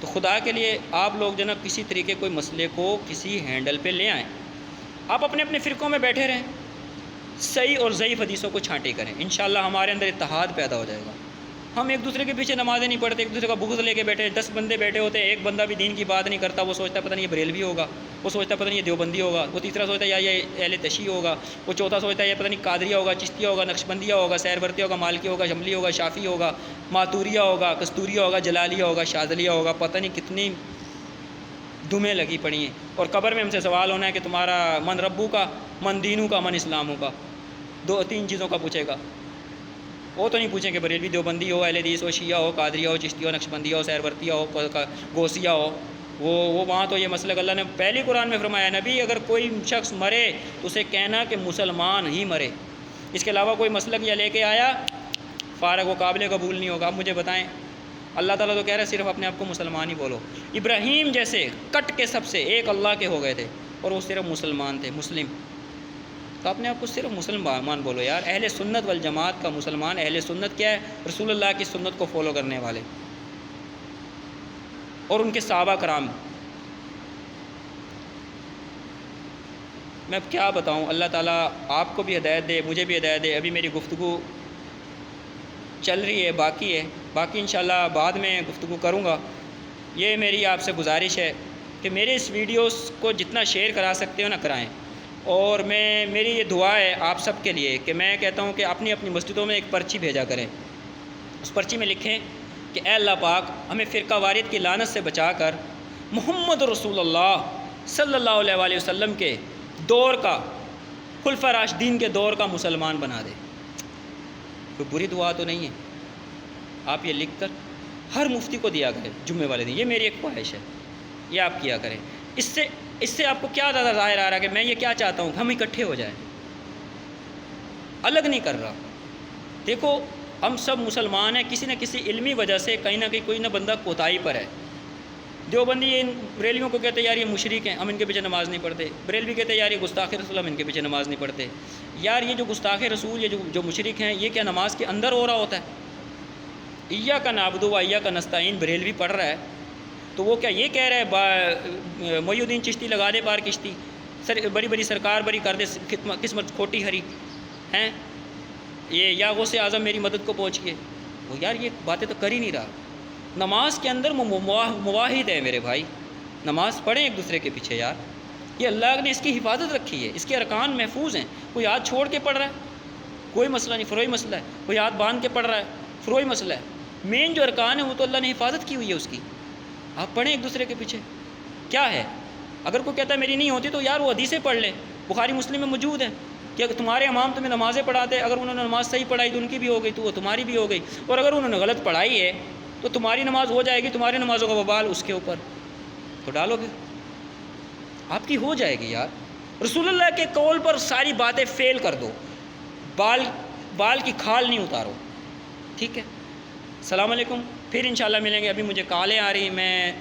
Speaker 1: تو خدا کے لیے آپ لوگ جو نا کسی طریقے کوئی مسئلے کو کسی ہینڈل پہ لے آئیں. آپ اپنے اپنے فرقوں میں بیٹھے رہیں، صحیح اور ضعیف حدیثوں کو چھانٹی کریں، انشاءاللہ ہمارے اندر اتحاد پیدا ہو جائے گا. ہم ایک دوسرے کے پیچھے نمازیں نہیں پڑھتے، ایک دوسرے کا بغض لے کے بیٹھے، 10 بندے بیٹھے ہوتے ہیں، ایک بندہ بھی دین کی بات نہیں کرتا، وہ سوچتا ہے پتہ نہیں یہ بریلوی ہوگا، وہ سوچتا ہے پتہ نہیں یہ دیوبندی ہوگا، وہ تیسرا سوچتا ہے یا یہ اہل تشیع ہوگا، وہ چوتھا سوچتا ہے یہ پتہ نہیں قادریہ ہوگا، چشتیہ ہوگا، نقشبندیہ ہوگا، سہروردیہ ہوگا، مالکی ہوگا، شملی ہوگا، شافعی ہوگا، ماتوریہ ہوگا، کستوریہ ہوگا، جلالیہ ہوگا، شاذلیہ ہوگا. پتہ نہیں کتنی دمیں لگی پڑی ہیں. اور قبر میں ہم سے سوال ہونا ہے کہ تمہارا من ربو کا، من دینو کا، من اسلاموں کا، 2-3 چیزوں کا پوچھے گا. وہ تو نہیں پوچھیں کہ بریلوی دیوبندی ہو، اہل حدیث ہو، شیعہ ہو، قادریہ ہو، چشتیہ ہو، نقشبندیہ ہو، سہروردیہ ہو، غوثیہ ہو. وہ وہاں تو یہ مسلک اللہ نے پہلی قرآن میں فرمایا، نبی اگر کوئی شخص مرے تو اسے کہنا کہ مسلمان ہی مرے، اس کے علاوہ کوئی مسلک یا لے کے آیا فارغ، وہ قابل قبول نہیں ہوگا. اب مجھے بتائیں، اللہ تعالیٰ تو کہہ رہا ہے صرف اپنے آپ کو مسلمان ہی بولو. ابراہیم جیسے کٹ کے سب سے ایک اللہ کے ہو گئے تھے اور وہ صرف مسلمان تھے، مسلم. تو اپنے آپ کو صرف مسلمان بولو یار. اہل سنت والجماعت کا مسلمان، اہل سنت کیا ہے؟ رسول اللہ کی سنت کو فالو کرنے والے اور ان کے صحابہ کرام. میں کیا بتاؤں، اللہ تعالیٰ آپ کو بھی ہدایت دے، مجھے بھی ہدایت دے. ابھی میری گفتگو چل رہی ہے، باقی انشاءاللہ بعد میں گفتگو کروں گا. یہ میری آپ سے گزارش ہے کہ میرے اس ویڈیوز کو جتنا شیئر کرا سکتے ہو نا کرائیں، اور میری یہ دعا ہے آپ سب کے لیے کہ میں کہتا ہوں کہ اپنی اپنی مسجدوں میں ایک پرچی بھیجا کریں، اس پرچی میں لکھیں کہ اے اللہ پاک ہمیں فرقہ واریت کی لعنت سے بچا کر محمد رسول اللہ صلی اللہ علیہ وآلہ وسلم کے دور کا، خلفۂ راشدین کے دور کا مسلمان بنا دے۔ کوئی بری دعا تو نہیں ہے، آپ یہ لکھ کر ہر مفتی کو دیا کریں جمعے والے دن، یہ میری ایک خواہش ہے، یہ آپ کیا کریں۔ اس سے آپ کو کیا زیادہ ظاہر آ رہا ہے کہ میں یہ کیا چاہتا ہوں کہ ہم اکٹھے ہو جائیں، الگ نہیں کر رہا۔ دیکھو ہم سب مسلمان ہیں، کسی نہ کسی علمی وجہ سے کہیں نہ کہیں کوئی نہ بندہ کوتاہی پر ہے۔ دیوبندی یہ بریلویوں کو کہتے ہیں یار یہ مشرک ہیں، ہم ان کے پیچھے نماز نہیں پڑھتے، بریلوی کہتے ہیں یار یہ گستاخ رسول، ہم ان کے پیچھے نماز نہیں پڑھتے۔ یار یہ جو گستاخ رسول، یہ جو مشرک ہیں، یہ کیا نماز کے اندر ہو رہا ہوتا ہے؟ ایاک نعبد و ایاک نستعین بریلوی پڑھ رہا ہے تو وہ کیا یہ کہہ رہا ہے محی الدین چشتی لگا دے پار کشتی، بڑی بڑی سرکار بری کر دے قسمت کھوٹی ہری ہیں، یہ یا غوث اعظم میری مدد کو پہنچ گئے؟ وہ یار یہ باتیں تو کر ہی نہیں رہا۔ نماز کے اندر مواحد ہے میرے بھائی، نماز پڑھیں ایک دوسرے کے پیچھے یار، یہ اللہ نے اس کی حفاظت رکھی ہے، اس کے ارکان محفوظ ہیں۔ کوئی ہاتھ چھوڑ کے پڑھ رہا ہے کوئی مسئلہ نہیں، فروعی مسئلہ ہے، کوئی ہاتھ باندھ کے پڑھ رہا ہے فروعی مسئلہ ہے، مین جو ارکان ہے وہ تو اللہ نے حفاظت کی ہوئی ہے اس کی۔ آپ پڑھیں ایک دوسرے کے پیچھے، کیا ہے؟ اگر کوئی کہتا ہے میری نہیں ہوتی تو یار وہ حدیثیں پڑھ لیں، بخاری مسلم میں موجود ہے کہ اگر تمہارے امام تمہیں نمازیں پڑھاتے، اگر انہوں نے نماز صحیح پڑھائی تو ان کی بھی ہو گئی، تو وہ تمہاری بھی ہو گئی، اور اگر انہوں نے غلط پڑھائی ہے تو تمہاری نماز ہو جائے گی، تمہاری نمازوں کا وبال اس کے اوپر تو ڈالو گے، آپ کی ہو جائے گی یار۔ رسول اللہ کے قول پر ساری باتیں فیل کر دو، بال کی کھال نہیں اتارو، ٹھیک ہے؟ السلام علیکم، پھر انشاءاللہ ملیں گے۔ ابھی مجھے کالیں آ رہی، میں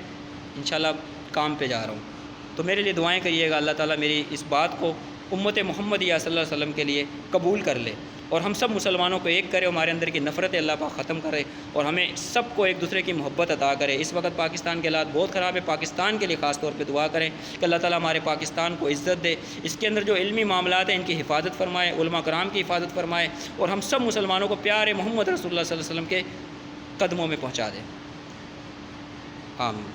Speaker 1: انشاءاللہ کام پہ جا رہا ہوں، تو میرے لیے دعائیں کریے گا، اللہ تعالیٰ میری اس بات کو امت محمدیہ صلی اللہ علیہ وسلم کے لیے قبول کر لے، اور ہم سب مسلمانوں کو ایک کرے، ہمارے اندر کی نفرت اللہ پاک ختم کرے، اور ہمیں سب کو ایک دوسرے کی محبت عطا کرے۔ اس وقت پاکستان کے حالات بہت خراب ہے، پاکستان کے لیے خاص طور پہ دعا کریں کہ اللہ تعالیٰ ہمارے پاکستان کو عزت دے، اس کے اندر جو علمی معاملات ہیں ان کی حفاظت فرمائے، علماء کرام کی حفاظت فرمائے، اور ہم سب مسلمانوں کو پیارے محمد رسول اللہ صلی اللہ علیہ وسلم کے قدموں میں پہنچا دے، آمین۔